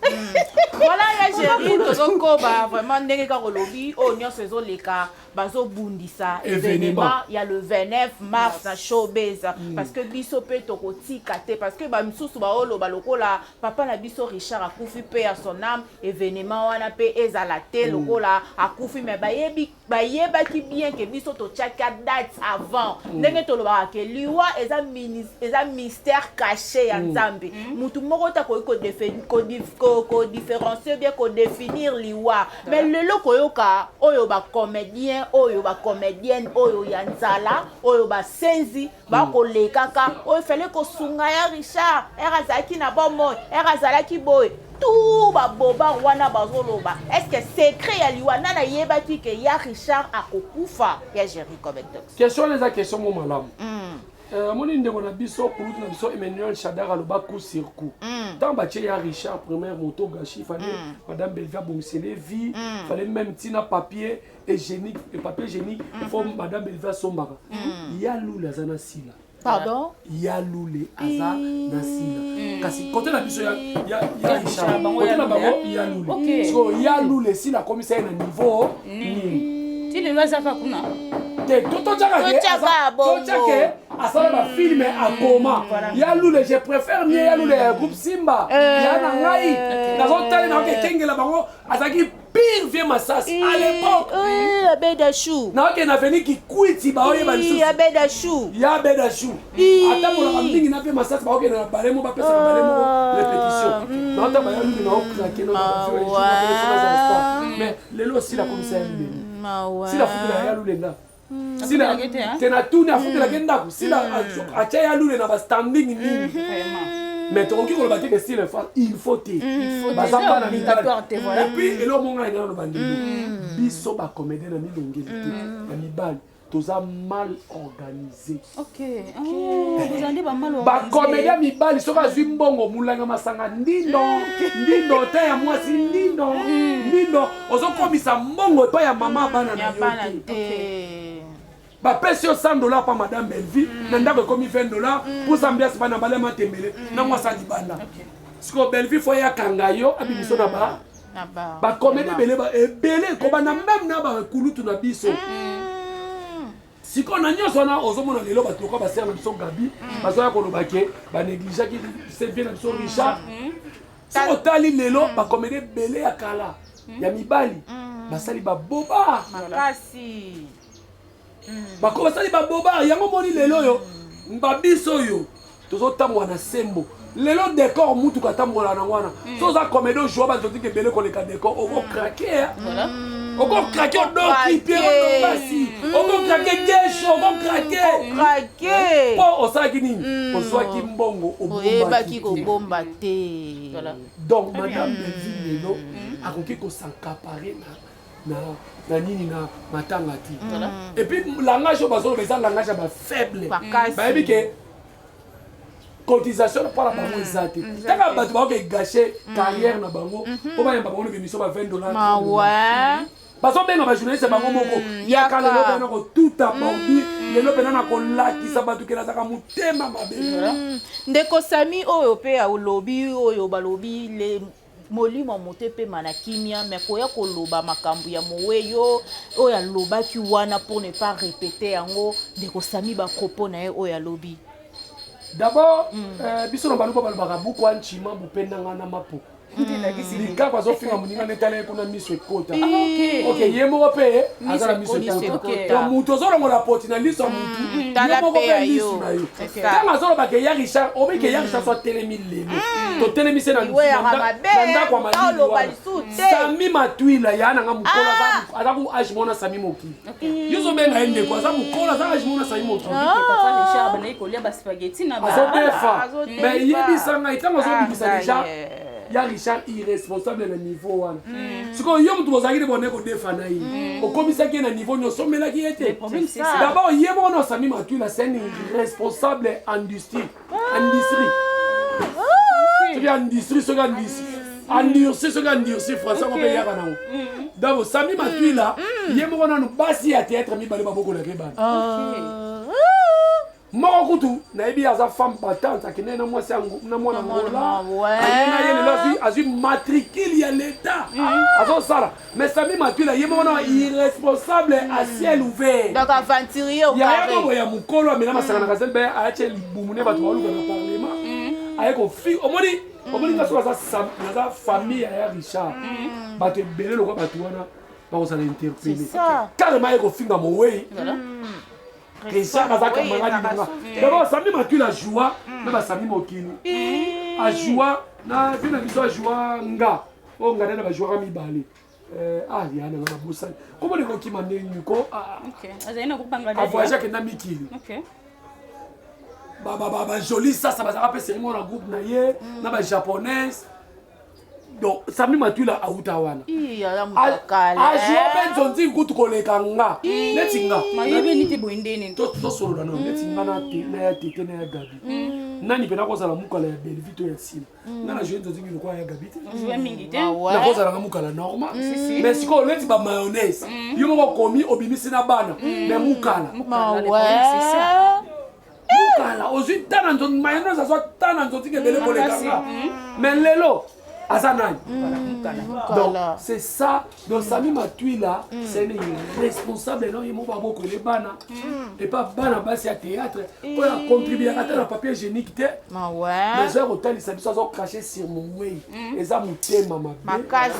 Voilà ya Jerry tozoko ba vraiment ndenge ka kolobi o nyonso ezo leka bazo bundisa événement il y a le 29 mars na showbiz parce que biso pe tokotika te parce que ba misusu ba olo ba lokola papa na biso Richard akufi pe à son âme événement wana pe ezala te lokola akufi mais ba yeba ki bien que biso to tchaka date avant ndenge to loba ke liwa eza mystère caché ya nzambe mutu moko ta ko différencier bien ko définir liwa mais lelo koyoka oyo ba comédien oyo ba comédienne oyo ya nzala oyo ba senzi ba ko lekaka oyo fele ko sunga ya Richard erazaki na bomo erazalaki boy tout ba boba wana bazoloba est-ce que secret ya liwa nana yebaki ke ya Richard akokufa ya Jerry Comedox question les questions mo malamu moni ndeko na biso kulutu na biso Emmanuel Chadara loba coup sur coup tant batie ya Richard première moto gâchis fallait madame Belva bongsele vie fallait même tina papier hygiénique et papier hygiénique il faut madame Belva sombara ya lula zana sila. Pardon? Ya lule aza na sila. Kasi côté la biso ya Richard. Côté la bango ya lule. So ya lule si la commissaire na niveau ni. Ti le loza fa kuna. Te toto tchaka asala ba film a coma. Ya lule je préfère mieux ya lule groupe Simba. Ya na ngai. Na zo tali na ke kengela bango azaki pire vieux massas à l'époque. Abedachou. Na ke na veni ki kwiti ba oye ba lisu. Abedachou. Ya Abedachou. Ata pour la mingi na pe massas ba oke na balemo ba pesa balemo répétition. Na ata ba ya lule na okra ke no mais lelo si la commissaire. Si la foule ya lule nga. sila tena tuni afutelaki ndako sila atia ya lule na bastanding nini mais tokoki koloba te ke style il faut te baza bana mibali epuis eloko monga enga nano bandelo biso bacomédien na milongeli te na mibali toza mal organisé bacomédien mibali soki azwi mbongo mulanga masanga ndindo te ya mwasi ndindo ozokomisa mbongo epai ya mama bana na yo te bapesi yo $100 pa madame Belvie na ndako ekomi $20 mposa ambiasi bana balema tembele na mwasi alibanda siko Belvie fo yakanga yo abimiso na bacomédien ebele ekobanda meme na bakulutu na biso siko na nyonso wana ozomona lelo bato lokola basere na biso Gabi bazoya koloba ke banégligeaki servie na biso Richard soko otali lelo bacomédien ebele ya kala ya mibali basali baboba makasi basali baboba yango moni lelo oyo babiso oyo tozotambola na sembo lelo décor mutuka tambola na wana soza comédien ojoa bazotiki ebele koleka décor okokrake okokrake odoki pie odobasi okokrake gesho okokrake po osalaki nini ozwaki mbongo oyebaki kobomba te donc madame Belvie lelo akoki kosankapare na nini na matanga ti et puis langage oyo bazoloba eza langage ya bafaible bayebi ke cotisation mpona bango eza te taka bato bakoki egache carrière na bango po bayamba bango na bémission ba $20 bazobenga bajournaliste bango moko yaka lelo pena kotuta bordi lelo pena na kolakisa bato ke nazaka motema mabe ndeko Sami oyo mpe alobi oyo balobi molimo mote pe mana kimia mais koya koloba makambo ya moweyo oyo alobaki wana pour ne pas répéter yango ndeko Sami ba propos na ye oyo alobi d'abord biso na baluko balobaka buku wa nchima bupendanga na mapo likako azofinga moninga netala ye kuna miso ekota ye moko mpe aza na miso ekota moto ozolongola poti na liso ya motu ye moko mpe liso na yo ntango azolobaka ya Richard obi ke ya Richard so atelemi lelo totelemi se na ndako ya malili wana Sami Matuila ya nanga mokolo aza ku age mona Sami mokili yo ozobenga ye ndeko aza mokolo aza age mona Sami mokili azobefa mais yebisanga ntango ozobimisa deja ya Richard irresponsable na niveau wana sikoyo yo mutu bozalaki te bone kodefana ye okomisaki ye na niveau nyonso omelaki ye te d'abord ye moko na Sami Matuila c'est un irresponsable industrie soki industrie soki endurci soki endurci français ko mpe yaka nango donc Sami Matuila ye moko nanu basi ya théâtre mibale babokolaki bana moko kutu nayebi aza femme battante akende na mwasi na mwana ngola ayena ye lelo azwi matricule ya l'état azosala mais Sami Matuila ye moko na irresponsable à ciel ouvert donc aventurier au carré ya ya mukolo amena masaka na kazel be ache libumu ne bato baluka na parlement aye ko fi omoni ngaso aza famille ya Richard bato ebele lokwa bato wana bakozala interpellé carrément aye kofinga mowei Richard azaka mangadi nanga d'abord Sami Matuila joua na ba Sami mokili ajoua na vina biso ajoua nga o ngana na ba joueur mibale yana na bosani comment les qui m'a donné Nico azana ko Bangladesh a voyagé que na mikili ba joli ça va ça rappeler cérémonie en groupe na ye na ba japonaise donc Sami Matuila a utawana a joué ben zonzi kutu koleka nga netinga mayebe niti boindeni to solo na netinga na ya tete na ya Gabi nani pena kozala mukala ya Belvie to ya Sima na joué zonzi ko ya Gabi joué mingi te na kozala mukala normal mais siko leti ba mayonnaise yo moko komi obimisi na bana mais mukala c'est ça mukala ozwi tana nzo mayonnaise azwa tana nzo tike bele koleka nga mais lelo Azanani. Donc c'est ça. Donc Sami Matuila, c'est un responsable non il m'a beaucoup les bana et pas bana basi à théâtre pour contribuer à la papier hygiénique te. Mais j'ai autant les samis sont cachés sur mon way. Et ça me thème ma case.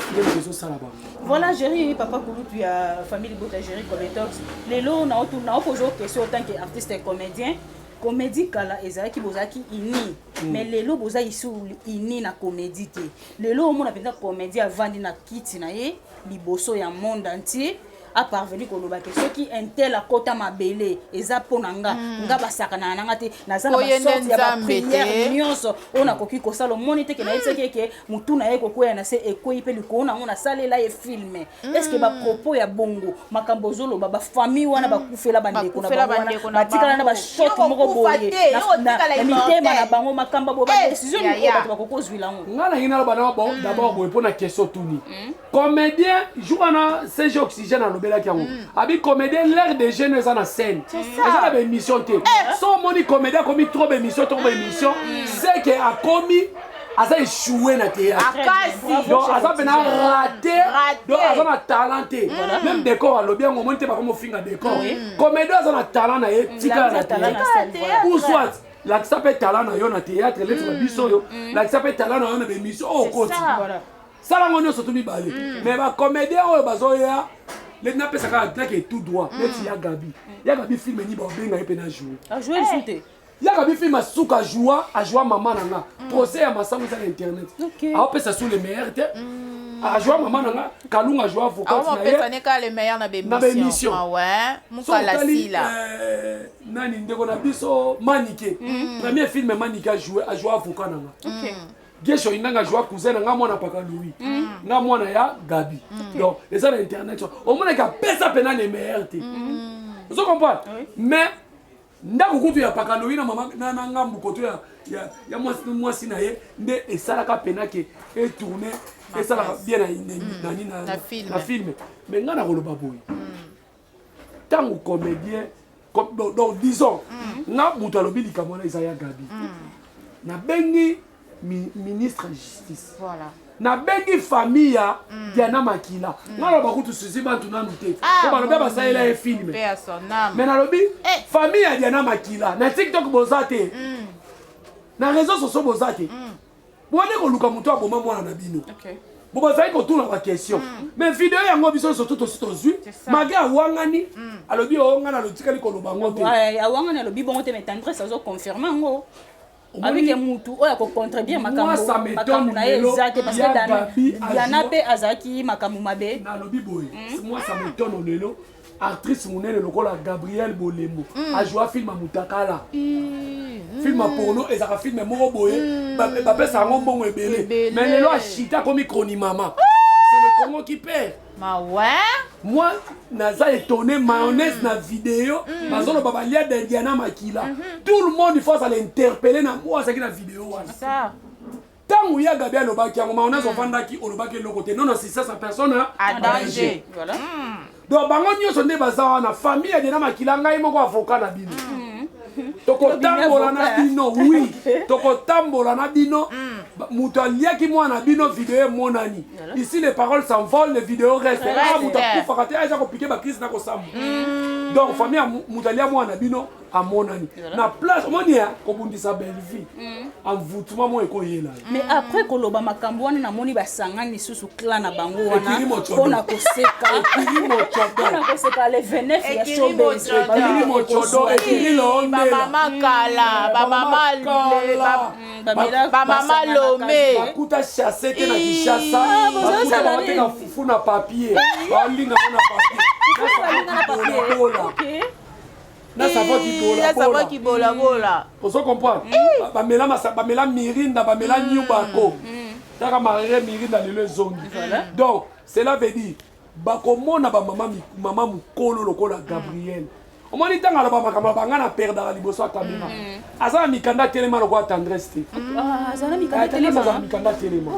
Voilà Géry papa pour tu as famille Bota Géry Cometox. Les lots na opposé question autant qu'artiste et comédien. Comédie kala ezalaki bozaki ini mais lelo boza isu ini na comédie te lelo omona penda comédie avandi na kiti na ye liboso ya monde entier a parvenu koloba ke soki intel akota mabele eza pona nga basakana nanga te naza na basorti ya bapriere nyonso oyo nakoki kosala omoni te ke nayebisaki eke mutu na ye kokwea na se ekwei mpe likolo nango nasalela ye filme estce bapropos ya bongo makambo ozoloba bafamille wana bakufela bandeko na bango wana batikala na bashot moko boye na mitema na bango makambo boye badécision nini oyo bato bakokozwila ngo nga nangi naloba na d'abord boye mpo na question tuni comédien jour wana CG Oxygène alobelaki yango abi comédien l'air des jeunes eza na scène eza na bémission te so omoni comédien akomi trop bémission to bémission c'est que akomi aza échoué na théâtre donc aza pena raté donc aza na talent te même décor alobi yango omoni te bakomi ofinga décor comédien aza na talent na ye tikala na théâtre ou soit lakisa mpe talent na yo na théâtre leti na biso oyo lakisa mpe talent na yo na bémission oyo okoti salango nyonso to mibale mais bacomédien oyo bazoya leti napesaka nake tout droit neti ya gabi filme ni baobenga ye mpe na joue yaka film asuka ajoua mama nanga procès ya masango eza na internet aopesa sous les meilleurs te ajoua mama nanga kalunga ajoua avocat na bémission nani ndeko na biso manike premier film manike ajoua avocat nanga gesho inanga ajoua cousin nanga mwana paka louis nga mwana ya gabi donc eza na internet omonaka apesa pena les meilleurs te ozo comprendre mais ndako kutu ya pakaloyi na mama na ngambu koto ya mwasi na ye nde esalaka pena ke etourne esalaka bien na filme mais nga na koloba boye ntango comédien donc disons nga moto alobi likambo wana eza ya gabi nabengi ministre ya justice nabengi famille ya Diana Makila naloba kutu susi bantu nanu te po balobi basalela ye filme mais nalobi famille ya Diana Makila na TikTok boza te na réseaux sociaux boza te bone koluka moto aboma mwana na bino bo bazali kotuna ba question mais vidéo yango biso surtout tosi tozwi mage awangani alobi ongana lotikali koloba ngo te awangani alobi bongo te mais tendresse azo confirmer ngo avec mutu oyo akocontribue makambo na ye ezate parce que Diana mpe azalaki makambo mabe nalobi boye moi ça m'étonne lelo actrice monene lokola Gabrielle Bolembo ajoua film Mutakala film porno ezaka film moko boye bapesa yango mbongo ebele mais lelo ashita komi Kroni Mama c'est le Congo qui perd moi naza étonné mayonnaise na vidéo bazolo babalia de Diana Makila tout le monde il faut ça l'interpeller na moi ça qui na vidéo wana tangu ya Gabi alobaki yango mayonnaise ofandaki olobaki loko te non c'est ça sa personne à danger voilà donc bango nyonso nde baza wana famille ya Diana Makila ngai moko avocat na bino tokotambola na bino oui tokotambola na bino mutu aliaki mwana bino video emonani ici les paroles s'envolent les vidéos restent mutu akufaka te aza kopike bakrise na kosambo donc famille ya mutu alia mwana bino amonani na place omoni ya kobundisa belle vie envoûtement mo ekoyela mais après koloba makambo wana namoni basangani susu clan na bango wana mpona koseka mpona koseka le 29 ya showbiz ekili mochodo ekili londe bamama kala bamama lome bakuta chasse te na Kinshasa bakuta bateka fufu na papier balinga na papier na savon qui bola ozo comprendre bamela mirinda bamela nyubako taka marere mirinda lelo ezongi donc cela veut dire bakomona bamama mokolo lokola Gabriel omoni ntango aloba makambo banga na perdaka liboso ya kamera aza na mikanda telema lokola tendresse te aza na mikanda telema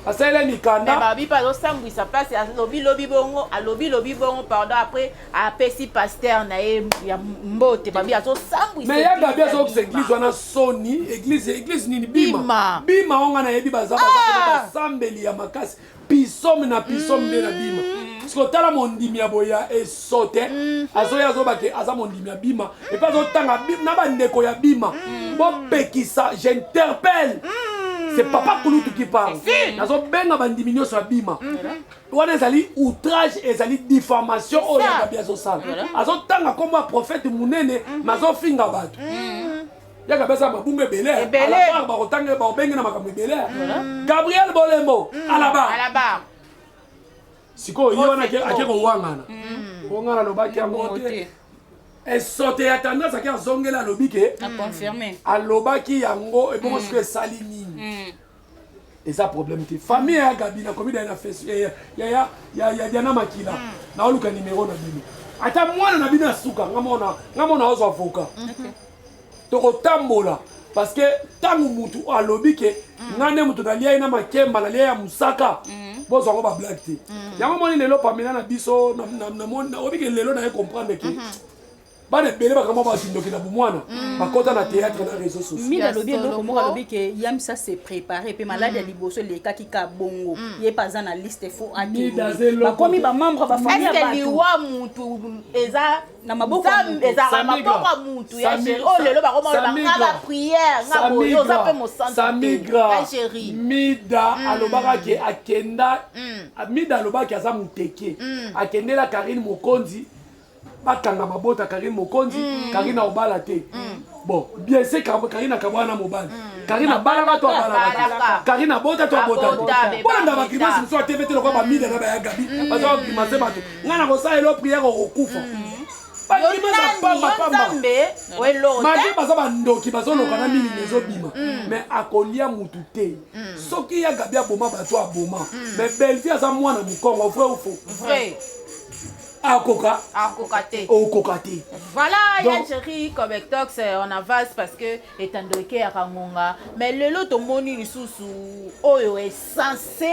asalela mikanda babi pa azosambwisa place alobi bongo pardon après apesi pasteur na ye ya mbote babi azosambwisa mais ya gabi azokisa église wana soni église nini bima onga nayebi baza basambeli ya makasi pisomi na nde na bima sikotala mondimi ya boya esote azoya azobake aza mondimi ya bima epe azotanga na bandeko ya bima bopekisa j'interpelle c'est papa Kulutu qui parle nazobenga bandimi nyonso ya bima wana ezali outrage ezali diffamation oyo ya gabi azosala azotanga kombo ya prophète munene mazofinga bato yaka besa mabungu ebele ala bakotanga baobenge na makambo ebele Gabrielle Bolembo à la barre sikoyo ye wana ake kowangana on a le bac qui a monté. Et sauté à tendance à faire zonguer la lobby qui a confirmé. À l'oba qui yango et bon que salimine. Et ça problème qui famille à Gabina comme il a fait il y a Diana Makila. Na oluka numéro na bino. Ata moi na bino suka ngamona ozo avocat. To tambola parce que tangu mutu a lobby que ngane mutu dalia ina makemba na lia ya musaka. Bozo ngo ba black té. Yango moni lelo pamela na biso na moni obi que lelo na comprendre que bana bele bakama bazindoki na bomwana bakota na théâtre na réseaux sociaux mi da lobi eloko moko alobi ke yam ça c'est préparé pe malade ya liboso lekaki ka bongo ye paza na liste fo akeli bakomi ba membre ba famille ya bato liwa mutu eza na maboko eza maboko mutu ya chéri oh lelo bakoma ba ngaba prière ngabo yo za pe mo santé samigra chéri mida alobaka ke akenda mida alobaka aza muteke akendela Karine Mokonzi bakanga mabota Karine Mokonzi Karine obala te bon bien c'est Karine akabwana mobali Karine bala to bala Karine bota to bota bona ndaba kimasi mso TVT lokwa ba mide na ba ya gabi bazo kimase bato ngana ko sa elo prière okufa maki baza bandoki bazoloka na mili ezobima mais akolia mutu te soki ya gabi aboma bato aboma mais Bellevue aza mwana mokongo vrai ou faux vrai Akoka te. Okoka te. Voilà, Yancheri Kobektox, on avance parce que étant donné qu'il y a Kangonga, mais le lot au moni sous oyo est censé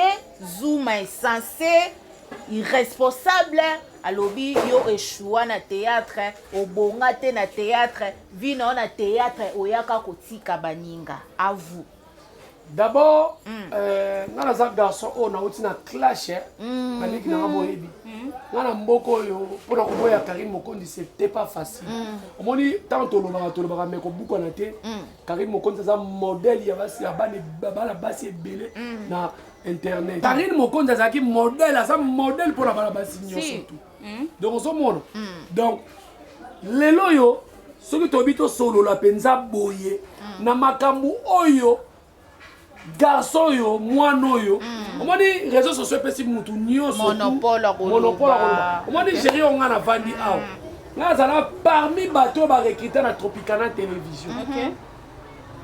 Zuma est censé irresponsable à lobby yo échoua na théâtre au bongate na théâtre vino na théâtre oyaka kotika baninga à vous. D'abord, ngana za garçon on a outi na clash baliki na boyebi. Ngana mboko yo pour ko boya Karine Mokonzi c'était pas facile. Omoni tant to lobaka mais ko buko na te. Karine Mokonzi za modèle ya basi ya bana basi ebele na internet. Karine Mokonzi za ki modèle za modèle pour la bana basi surtout. Donc on se montre. Donc lelo yo soki tobito solo la penza boye na makambu oyo garçon yo mwana yo omoni réseaux sociaux pesi mutu nyonso monopole omoni chéri onga na vandi awa nga zala parmi bato ba recruter na Tropicana télévision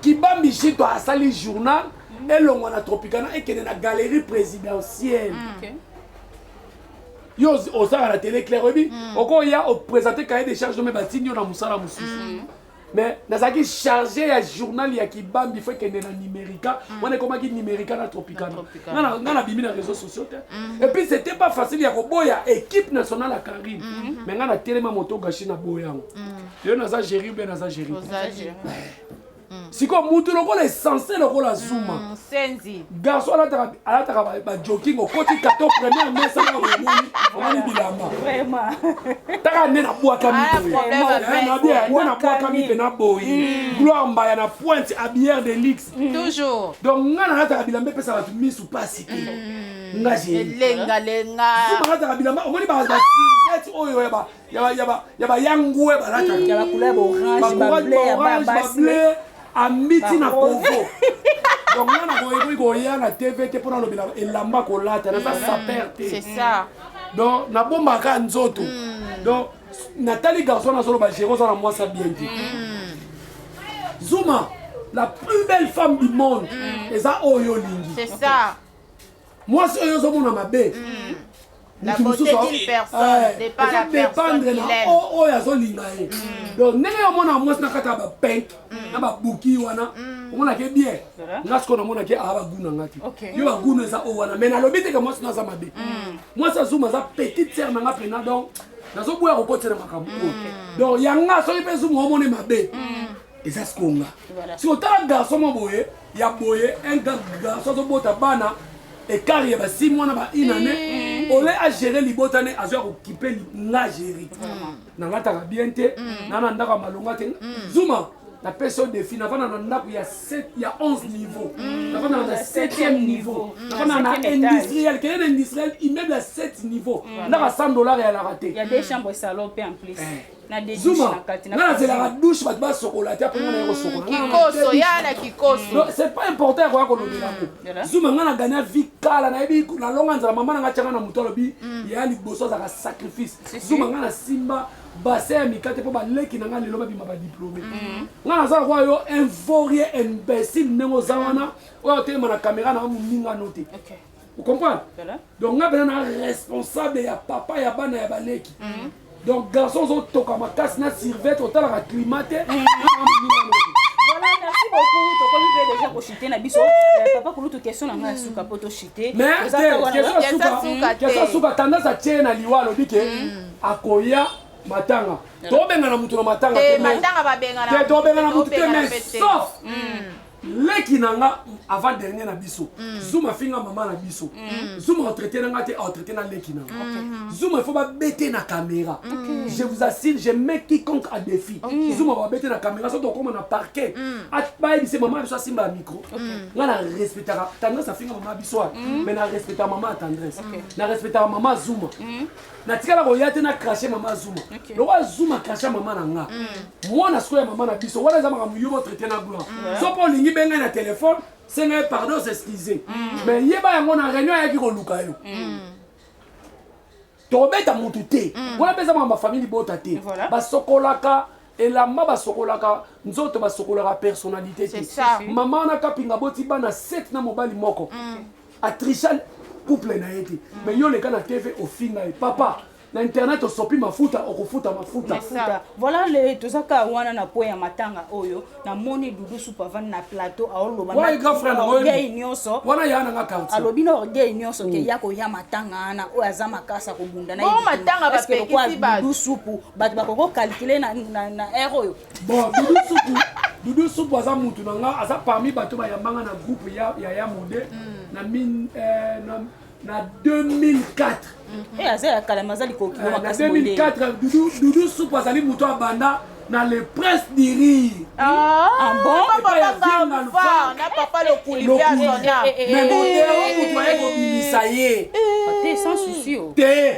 Kibambi Chito asali journal elongo na Tropicana ekene na galerie présidentielle yo osala na télé clair obi oko ya o présenter cahier des charges de batinyo na musala mususu mais nazaki chargé ya journal ya Kibambi faut kende na numérica on est comme qui numérica na Tropicana ngana bimi na réseaux sociaux et puis c'était pas facile ya koboya équipe nationale à Karine mais ngana tellement moto gashi na boyango yo naza gérer bien naza gérer siko mutu lokola essentiel lokola Zuma senzi garçon alataka ba jogging okoti kato première messe na omoni bilamba vraiment taka nena bwaka mi na bien nena bwaka mi pe na boyi gloire mbaya na pointe à bière de luxe toujours donc ngana alataka bilamba pesa batu misu pasi te ngaje lenga Zuma alataka bilamba omoni ba silhouette oyo ya ba yangwe balata ya ba couleur orange ba bleu ya ba bleu amiti na povo donc ngana ko iko ya na TVT pour le bilamba elamba ko lata na sa perte c'est ça donc na bomba ka nzoto donc Nathalie garçon na solo ba gérer ça na moi ça bien dit Zuma la plus belle femme du monde eza oyo lingi c'est ça moi c'est oyo zo mona mabe la beauté d'une personne dépend la personne qu'il aime. Oh, il y a son lingaye. Donc, n'est-ce pas moi na kata ba pink, na ba buki wana. On a que bien. Ngas ko na mona ke aba guna ngati. Yo ba guna za o wana. Mais na lobite que moi na za mabe. Moi ça Zuma za petite sœur na pena donc na zo boya ko kotela makambo. Donc yanga so ipe Zuma omone mabe. Et ça ce qu'on a. Si on t'a garçon mo boye, ya boye un garçon zo bota bana. Et car il y a 6 mois na ba une année on a géré libotane a zo occuper la gérer na ngata bien te na ndaka malonga te Zuma la personne défi na vana na ndako il y a 11 niveaux na vana na 7e niveau na vana na industriel quel industriel immeuble à 7 niveaux na $100 à la raté il y a des chambres salon en plus Zuma na la douche ba ba sokola te après on sokola kikoso yana kikoso c'est pas important quoi ko lobela Zuma ngana gagner vie kala na ebi na longa nzala mama na ngachanga na mutolo bi ya liboso za sacrifice Zuma ngana simba bassin mikate po ba leki na ngana lelo ba bima ba diplômé ngana za kwa yo invorie imbécile nengo zawana o te na caméra na muminga noté. Vous comprenez? Donc on a un responsable ya papa ya bana ya baleki. Donc garçons ont toka makas na servette autant la climaté. Voilà, merci beaucoup. Tu as déjà prochité na biso. Papa pour toute question na suka poto chité. Mais question suka tendance à tirer na liwa lo bike akoya matanga. To benga na mutu na matanga te. Matanga ba benga na. To benga na mutu te mais sauf leki nanga avant dernier na biso Zuma finga mama na biso Zuma retraité nanga te retraité na leki nanga Zuma il faut pas bêter na caméra je vous assure je mets quiconque à défi Zuma va bêter na caméra surtout comme on a parquet atba c'est maman biso simba micro nga na respectera tendance à finga mama biso mais na respecter maman tendresse na respecter maman Zuma na tikala ko yate na cracher maman Zuma lo wa Zuma cracher maman nanga moi na soya maman na biso wala za maka muyo traité na blanc so pour lingi benga na téléphone c'est un pardon s'excuser mais yeba yango na réunion ya ki ko luka yo to beta mutu te wala pesa ma famille bota te ba sokolaka elamba ba sokolaka nzoto ba sokolaka personnalité te maman na kapinga boti bana 7 na mobali moko a trichal couple na yete mais yo le kana TV au final papa na internet osopi mafuta okufuta mafuta voilà les tozaka wana na po ya matanga oyo na moni dudu supa van na plateau aoloba na grand frère na orgueil nyonso wana yana nga quartier alobi na orgueil nyonso ke yako ya matanga na oyo aza makasa ko bunda na bon matanga ba pekisi ba dudu supu bato bakoko calculer na air oyo bon dudu supu aza mutu nanga aza parmi bato ba yambanga na groupe ya mode na 2004 et azaya kalamazali ko kilo makasi mode 2004 dudu supu azali mutu abanda na le presse du rire bon na papa le coulier à son âme mais modèle mutu aye ko bimisa ye te sans souci te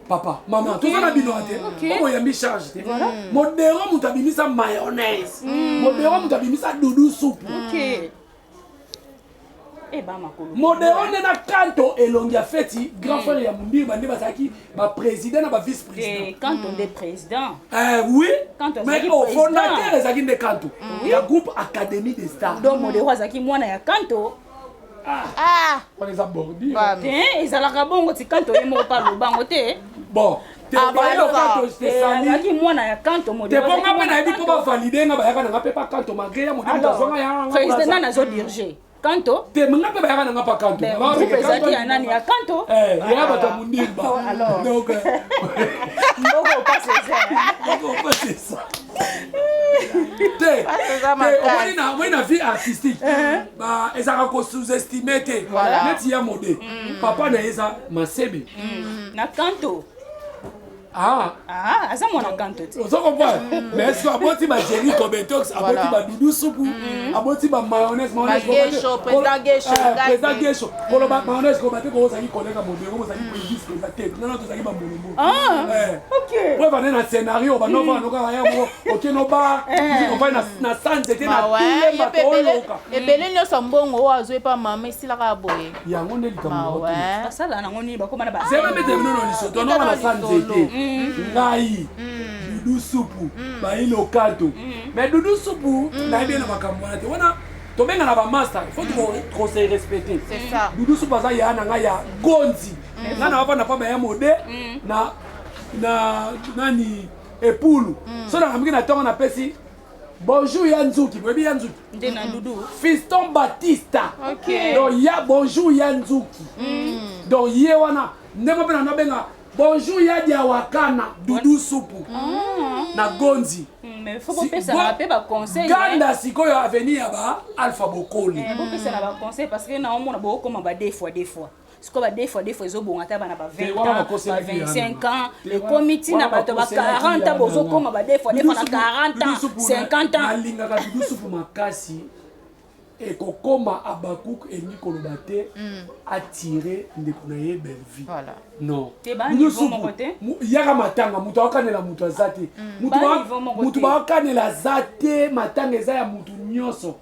papa maman tout ça na bino ate ko yambi charge te modèle mutu abimisa mayonnaise modèle mutu abimisa dudu supu modèle na kanto elongi a feti grand frère ya mumbiri bande basaki ba président na ba vice président kanto de président oui mais au fondateur ezaki de kanto ya groupe académie des stars donc modèle azaki mwana ya kanto on les abordi ezalaka bongo ti kanto ye moko pa lobango te bon azalaki mwana ya kanto te bonga mpe nayebi mpo bavalide nga bayaka nanga mpe pa kanto malgré ya modèle azwanga ya président nazo dirige kanto te menga pe bayaka nanga pa kanto groupe ezaki ya nani ya kanto ya bato ya mondimba donc mboko opase ça te omoni na vie artistique ezalaka ko sous-estime te neti ya mode papa na ye eza masebe na kanto aza mwana kanto te ozo comprendre mais est-ce que aboti ba Jerry Cobetox aboti ba dudu supu aboti ba mayonnaise président Gesho polo ba mayonnaise ko bate ko ozaki koleka modelo ko ozaki prédis ko zate non to zaki ba molombo OK pour va na scénario ba nova no ka ya mo OK no ba on va na santé te na tout ba toloka ebele nyoso mbongo ozo epa mama isila ka boye yango ne likambo basala nango ni bakoma na ba c'est même te no liso to no na santé ngai dudu supu baile okato mais dudu supu nayebi na makambo wana te wana tobenga na bamaster il faut qu'on se respecter dudu supu aza ya na ngai ya gonzi nga na wapa na pamba ya mode na nani epulu so na ngamiki na tongo na pesi bonjour ya nzuki boyebi ya nzuki nde na dudu Fiston Batista donc ya bonjour ya nzuki donc ye wana ndemo mpe na nabenga bonjour ya Diawakana dudu supu na gonzi mais faut pas penser na pe ba conseil ganda sikoyo avenir ya ba Alpha Bokoli faut penser na ba conseil parce que na omona ba koma ba deux fois siko ba deux fois zo bonga ta bana ba 20 ans ba 25 ans le comité na ba 40 ans bozo koma ba deux fois na 40 ans 50 ans alinga ka dudu supu makasi et kokoma Abakouk et Nikoloba te attirer ndeko na ye belle vie. Voilà. Non. Te ba niveau mon côté. Yaka matanga mutu akanela mutu azate. Mutu ba akanela zate matanga eza ya mutu nyonso.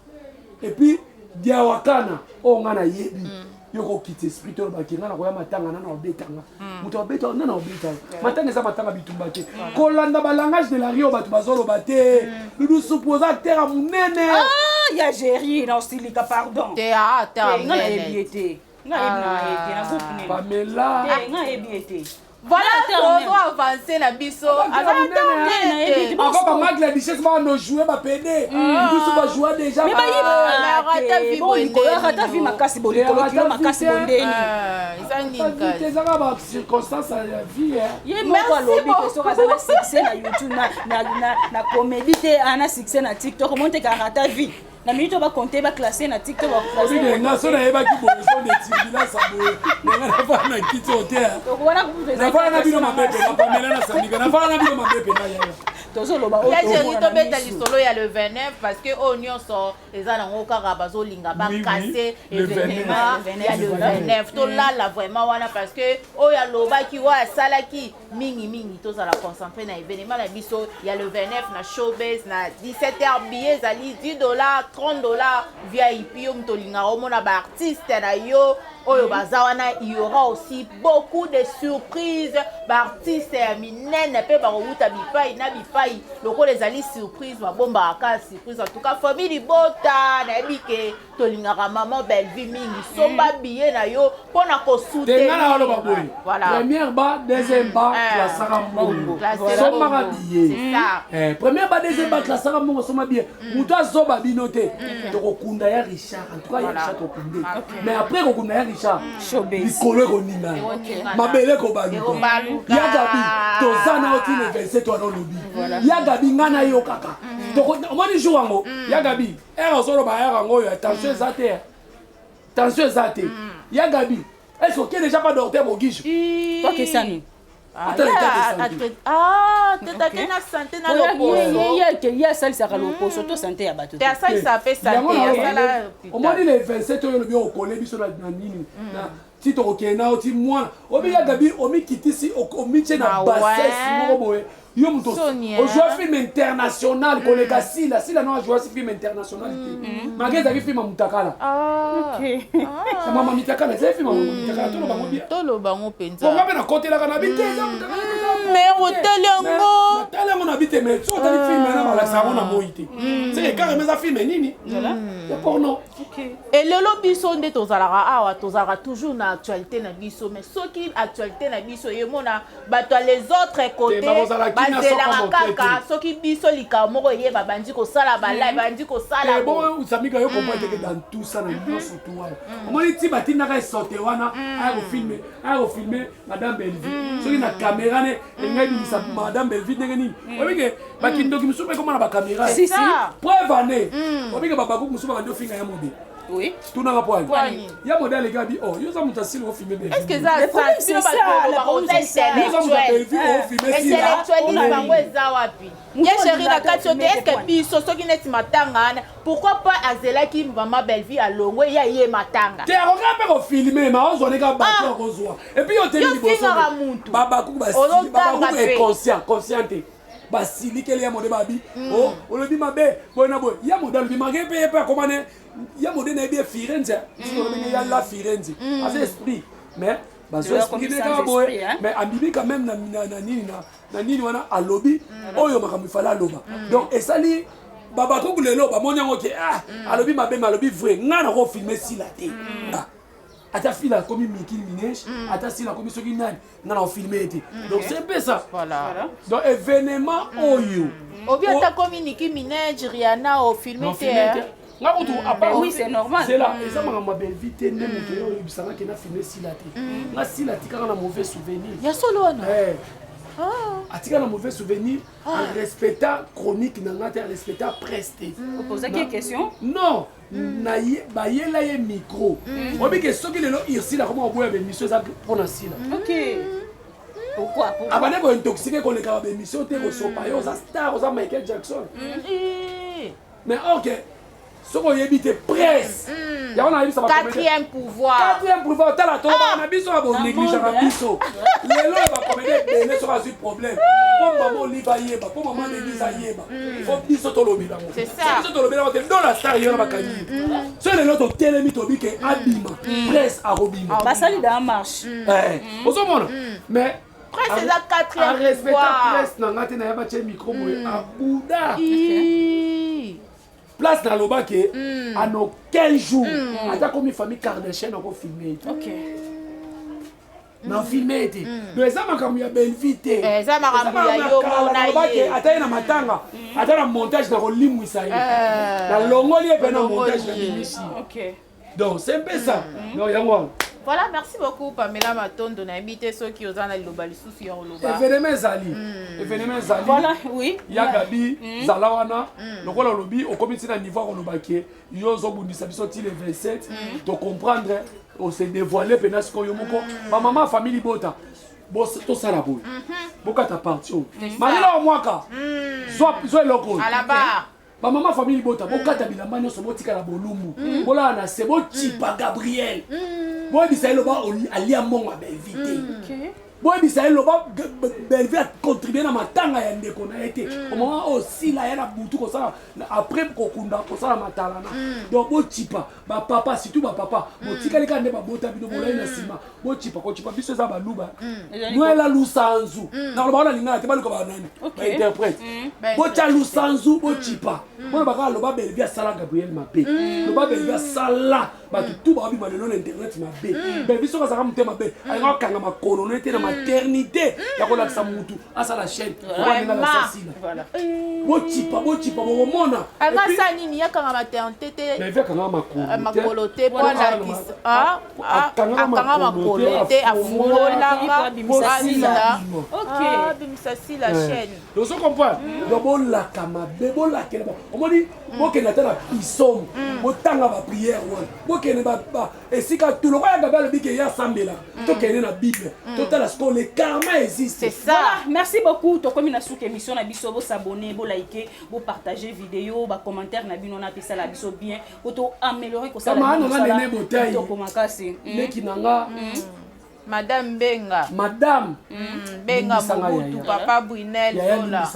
Et puis dia wakana o ngana yebi. Yoko kite esprit to ba kinga na ko ya matanga na obetanga. Mutu obeta na obeta. Matanga eza matanga bitumba te. Kolanda ba langage de la rio batu bazolo bate. Nous supposons terre munene. Ah, ya géri na ostilika pardon. Théâtre. Nga ebiete. Nga ebiete na groupe ni. Pamela. Nga ebiete. Voilà, on doit avancer na biso. Encore pas mal la richesse va nous jouer ma pédé. Biso va jouer déjà. Mais la rata vi bonde. Rata vi makasi bonde. Rata makasi bonde. Ils ont pas circonstance à la vie. Ye moko alobi que so kaza na succès na YouTube na comédie te ana succès na TikTok monte ka rata vi. Na minute ba compter ba classer na TikTok ba classer. Oui, na so na yeba ki bonso de tibila sabo. Na na fa na kiti hotel. Donc voilà vous na fa na bino mabepe na Pamela na Samika. Na fa na bino mabepe na ya. Tozo loba o. Ya jeri to beta lisolo ya le 29 parce que o nyonso eza na ngoka ka bazo linga ba casser événement ya le 29. To la vraiment wana parce que o ya loba ki wa salaki mingi to za la concentrer na événement la biso ya le 29 na showbiz na 17h billets ali $10 $30 VIP yo mtolinga omona ba artiste na yo oyo bazawana il y aura aussi beaucoup de surprises ba artiste ya minene pe ba robuta bipai na bipai loko les ali surprise ba bomba ka surprise en tout cas famille bota na ebike tolinga maman belle vie mingi somba billet na yo pona ko soutenir voilà première ba deuxième ba classara mbongo somba billet c'est ça première ba deuxième ba classara mbongo somba billet muto azoba binote to kunda ya Richard en tout cas ya Richard to kunde mais après ko kunda ya Richard likolo koninga mabele ko baluko ya gabi tozana otine 27 wana lobi ya gabi ngana yo kaka to omoni jour wango ya gabi era solo ba era ngo yo attention zate ya gabi est-ce que déjà pas docteur Mogijo toi que ça ni tete na santé na loposo ya salisaka loposo to santé ya bato te asalisa pe santé asala omoni le 27 oyo lobi okole biso na nini na ti tokokenda oti mwana obi ya gabi omikitisi omitie na basesi moko boye yo moto ojua film international koleka sila no ajua film international te mage ezalaki film ya mutakala mama mitakala ezali film ya mutakala tolobango mpenza bonga mpe nakotelaka na bite eza mutakala mais oteli yango natali yango na bite mais so otali film ena balakisa yango na moi te seke kareme eza film nini ya porno elelo biso nde tozalaka awa tozalaka toujours na actualité na biso mais soki actualité na biso yemona bato ya les autres côtés bazelaka kaka soki biso likambo moko eyeba bandi kosala balive bandi kosala bon Samika yo komoi teke dans tout ça na nyonso tu wana omoni ti batindaka esote wana aya kofilme madame Belleville soki na caméra ne engai bimisa madame Belleville ndenge nini obike bakindoki mosusu mpe komona bacaméra preuve ane obike babakuku mosusu bakandi ofinga ya mode oui tout n'a pas poigne ya modèle les gars dit oh yo ça monta silo au filmer est-ce que ça c'est ça la intellectualisme bango eza wapi ya chéri na kati yote est-ce que biso soki neti matanga pourquoi pas azelaki maman Belleville alongo ya ye matanga te akoka pe ko filmer ma ozone ka bato kozwa et puis yo te libo so babaku est consciente basilikele ya mode babi oh olobi mabe bona boy ya modèle bi mage pe akomane ya modèle na bien Firenze olobi ya la Firenze as esprit mais bazo esprit ka boy mais ambibi quand même na nini wana alobi oyo makambo fala loba donc esali baba ko lelo ba monyango ke alobi mabe alobi vrai ngana ko filmer sila te ata fila comme Mickey Minaj ata sila comme soki nani ngana filmer été donc c'est un peu ça voilà donc événement oyo obi ata comme Mickey Minaj Rihanna au filmer été ngakutu apa oui c'est normal c'est là et ça ma belle vite ne muto yo bisanga ke na filmer sila te nga sila tika na mauvais souvenir ya solo wana atika na mauvais souvenir en respectant chronique na ngata en respectant presté vous posez quelle question non na bayela ye micro obi ke soki lelo irsila comme oboya be mission za pona sila OK pourquoi abane ko intoxiquer ko le ka be mission te ko sopa yo za star za Michael Jackson mais OK soki oyebi te presse yango nayebi sa quatrième pouvoir tala toba na biso ya bonégligeaka biso lelo bacomédie ebele soki azwi problème mpo mama olive ayeba mpo mama denise ayeba fo biso tolobi nango biso tolobi nango te do la star yo na bakangi so lelo totelemi tobi ke abima presse akobima basali da marche ozomona mais presse eza quatrième pouvoir presse nanga te nayeba tie micro boye abuda place nalobaki en aucun jour ata komi famille Kardashian akofilme ete na filme ete donc eza makambo ya belle-vie te eza makambo ya yo mona ye ata ye na matanga ata na montage nakolimwisa ye nalongoli ye mpe na montage na bimisi donc c'est un peu ça donc yango wana. Voilà, merci beaucoup Pamela Matondo na habité ceux qui osent na liloba lisusu yo loba. Événement ezali. Voilà, oui. Ya Gabi Zalawana, lokola lobi au comité na niveau ko lobaki yo zo bundisa biso ti le 27 to comprendre on se dévoiler penas ko yo moko ma maman famille bota. Bo to sala boy. Boka ta parti. Malila o mwaka. Zo loko. À la barre. Ba maman famille bota bokata bilamba nyonso botika na bolumbu. Bola na se bo chipa Gabriel. Boy bisa loba alia monga belle-vie. Boy bisa loba belle-vie a contribué na matanga ya ndeko na été. Au moment aussi là yana butu ko sala après ko kunda ko sala matala na. Donc bo chipa ba papa surtout ba papa bo tika leka nde ba bota bino bolai na sima. Bo chipa ko chipa biso za ba luba. Noela lusanzu. Na loba na linga te ba luka ba nani. Ba interprète. Bo cha lusanzu bo chipa. Bo ba ka loba belle-vie sala Gabriel Mapé. Loba belle-vie sala ba tout ba bima le internet Mapé. Belle-vie so ka saka mutema be. Ay nga kanga makolo nete na maternité ya kolakisa mutu asa la chaîne voilà bochipa bomona anga sa nini yakanga maternité te mais veka nga makolo te pona kis akanga makolo te afungolanga bimsasila ok bimsasila chaîne donc so comprendre donc bolaka mabe bolakela omoni bokenda te na bisomo botanga ba prière wana bokende ba esika tout le roi Gabriel bike ya sambela tokende na bible totala ce que le karma existe. C'est ça. Voilà, merci beaucoup. To comme na souk émission na biso bo s'abonner, bo liker, bo partager vidéo, ba commentaire na bino na pesa la biso bien, auto améliorer ko ça. Kama na nene botai. To komakasi. Neki nanga Madame Benga. Madame Benga Mobutu, Papa Brunel Zola.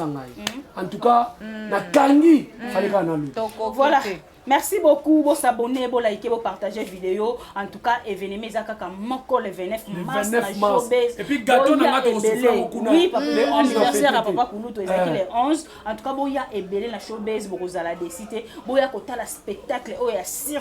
En tout cas, na kangi fallait kana lu. Voilà. Merci beaucoup, vous s'abonner, vous liker, vous partager vidéo. En tout cas, événement Zakaka Moko le 29 mars na Showbiz. Et puis gâteau na ngato souffler okuna. Oui, parce que anniversaire à Papa Kuluto ezaki le 11. En tout cas, boya ebele na Showbiz bokozala décider. Boya kotala spectacle oya sir.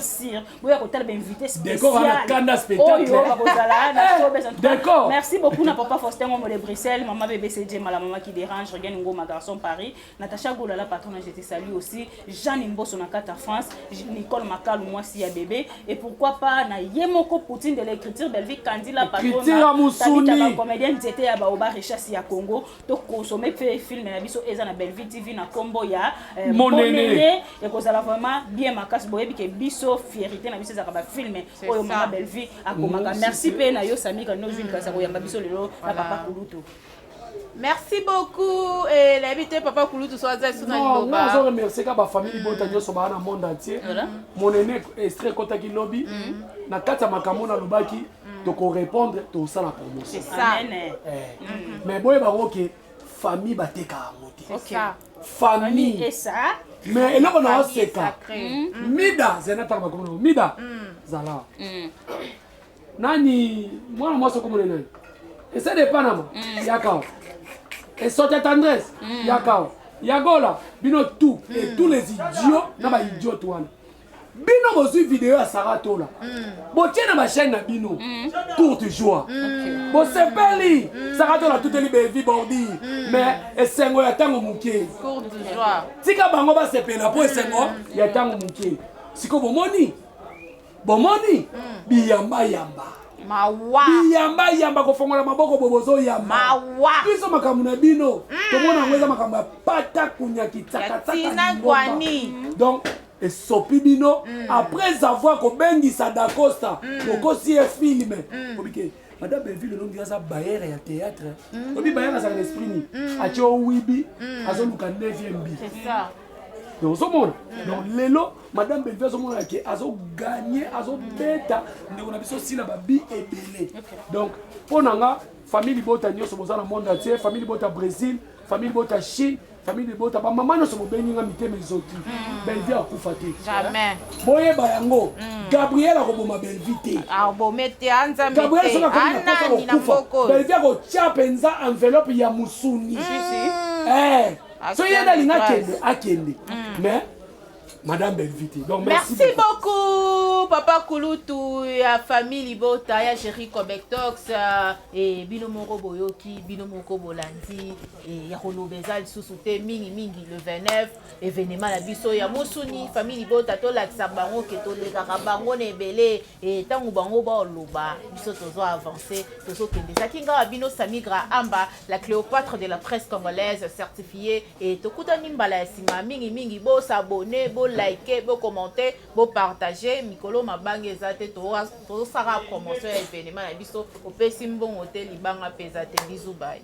Boya kotala invité spécial. Décor na kanda spectacle. Oyo bokozala na Showbiz. En tout cas, merci beaucoup na Papa Faustin Ngomo de Bruxelles, maman bébé CJ la maman qui dérange, regarde Ngo ma garçon Paris, Natacha Golala patronne, je te salue aussi. Jeanne Mbosso na Kata France. Nicole Makalou, moi si y a bébé. Et pourquoi pas, na Yemoko Poutine de l'écriture, Belvi Candila, patronne, comédienne, c'était à Baoba Richassi à Congo. Donc, consommer fait film, na biso, Eza na Belvi TV, na Combo, ya mon néné. Et qu'on a vraiment bien ma casse, boyebi, que biso, fierté, na biso, Zaka film, Oyo Mama Belvi, à Komaka. Merci, Pe, na yo, Sami, quand nous jouons, Kasako, Yamba biso, Lelo, na Papa Kuluto. Merci beaucoup et l'invité Papa Kulutu soit à Suna Liloba. Non, je remercie ma famille Botanio Soba dans le monde entier. Mon aîné extrait Kotaki Lobby. Na kata makamona lobaki donc on répondre tout ça la promotion. C'est ça. Mais boy baroque famille bateka monter. OK. Famille et ça. Mais là on a seka. Mida zenata makamona. Mida. Zala. Nani moi so comme nani. Et c'est de Panama. Yakao. Et sortez tendresse. Yakao. Yagola. Bino tout. Et tous les idiots. N'a idiot one. Bino bozu vidéo à Sarato là. Bo tiens ma chaîne na Bino. Courte joie. Bo sepeli. Sarato là tout est libre vie bordi. Mais esengo ya tango muke. Courte joie. Tika bango ba sepela po esengo ya tango muke. Siko bomoni. Bomoni. Biyamba yamba. Mawa. Yamba ko fongola maboko bobozo yamba. Mawa. Biso makambo na bino. To mona ngweza makambo pata kunya kitaka taka kwani. Donc et sopi bino après avoir kobengisa Dacosta kokosi e film obike madame Belleville non dire ça barrière ya théâtre obi barrière ça l'esprit ni atio wibi azoluka 9e bi c'est ça donc ozomona donc lelo madame Belvi azomona ke azoganye azobeta ndeko na biso sila babi ebele donc mpo na nga famille libota nyonso boza na monde entier famille libota Brésil famille libota Chine famille libota bamama nyonso bobengi nga mitema ezoki Belvi akufa te boyeba yango Gabriel akoboma Belvi te Gabriel soki akomi na posa kokufa Belvi akotia mpenza enveloppe ya musuni so ye nalinga akende mais Madame Belviti. Donc merci beaucoup Papa Kulutu ya famille Libota ya Jerry Kobektox et bino moko boyoki bino moko bolandi et ya kolobeza lisusu te mingi le 29 événement la biso ya Musuni famille Libota to la bango ke to le bango ne belé et tangu bango ba loba biso tozo avancer tozo kende sakinga bino Samigra Amba la Cléopâtre de la presse congolaise certifiée et tokuta nimbala ya sima mingi bo s'abonner bo liker, bo commenter, bo partager. Mikolo mabange ezate to sara promotion ya événement na biso au Pesimbon Hotel Ibanga Pesate. Bisous bye.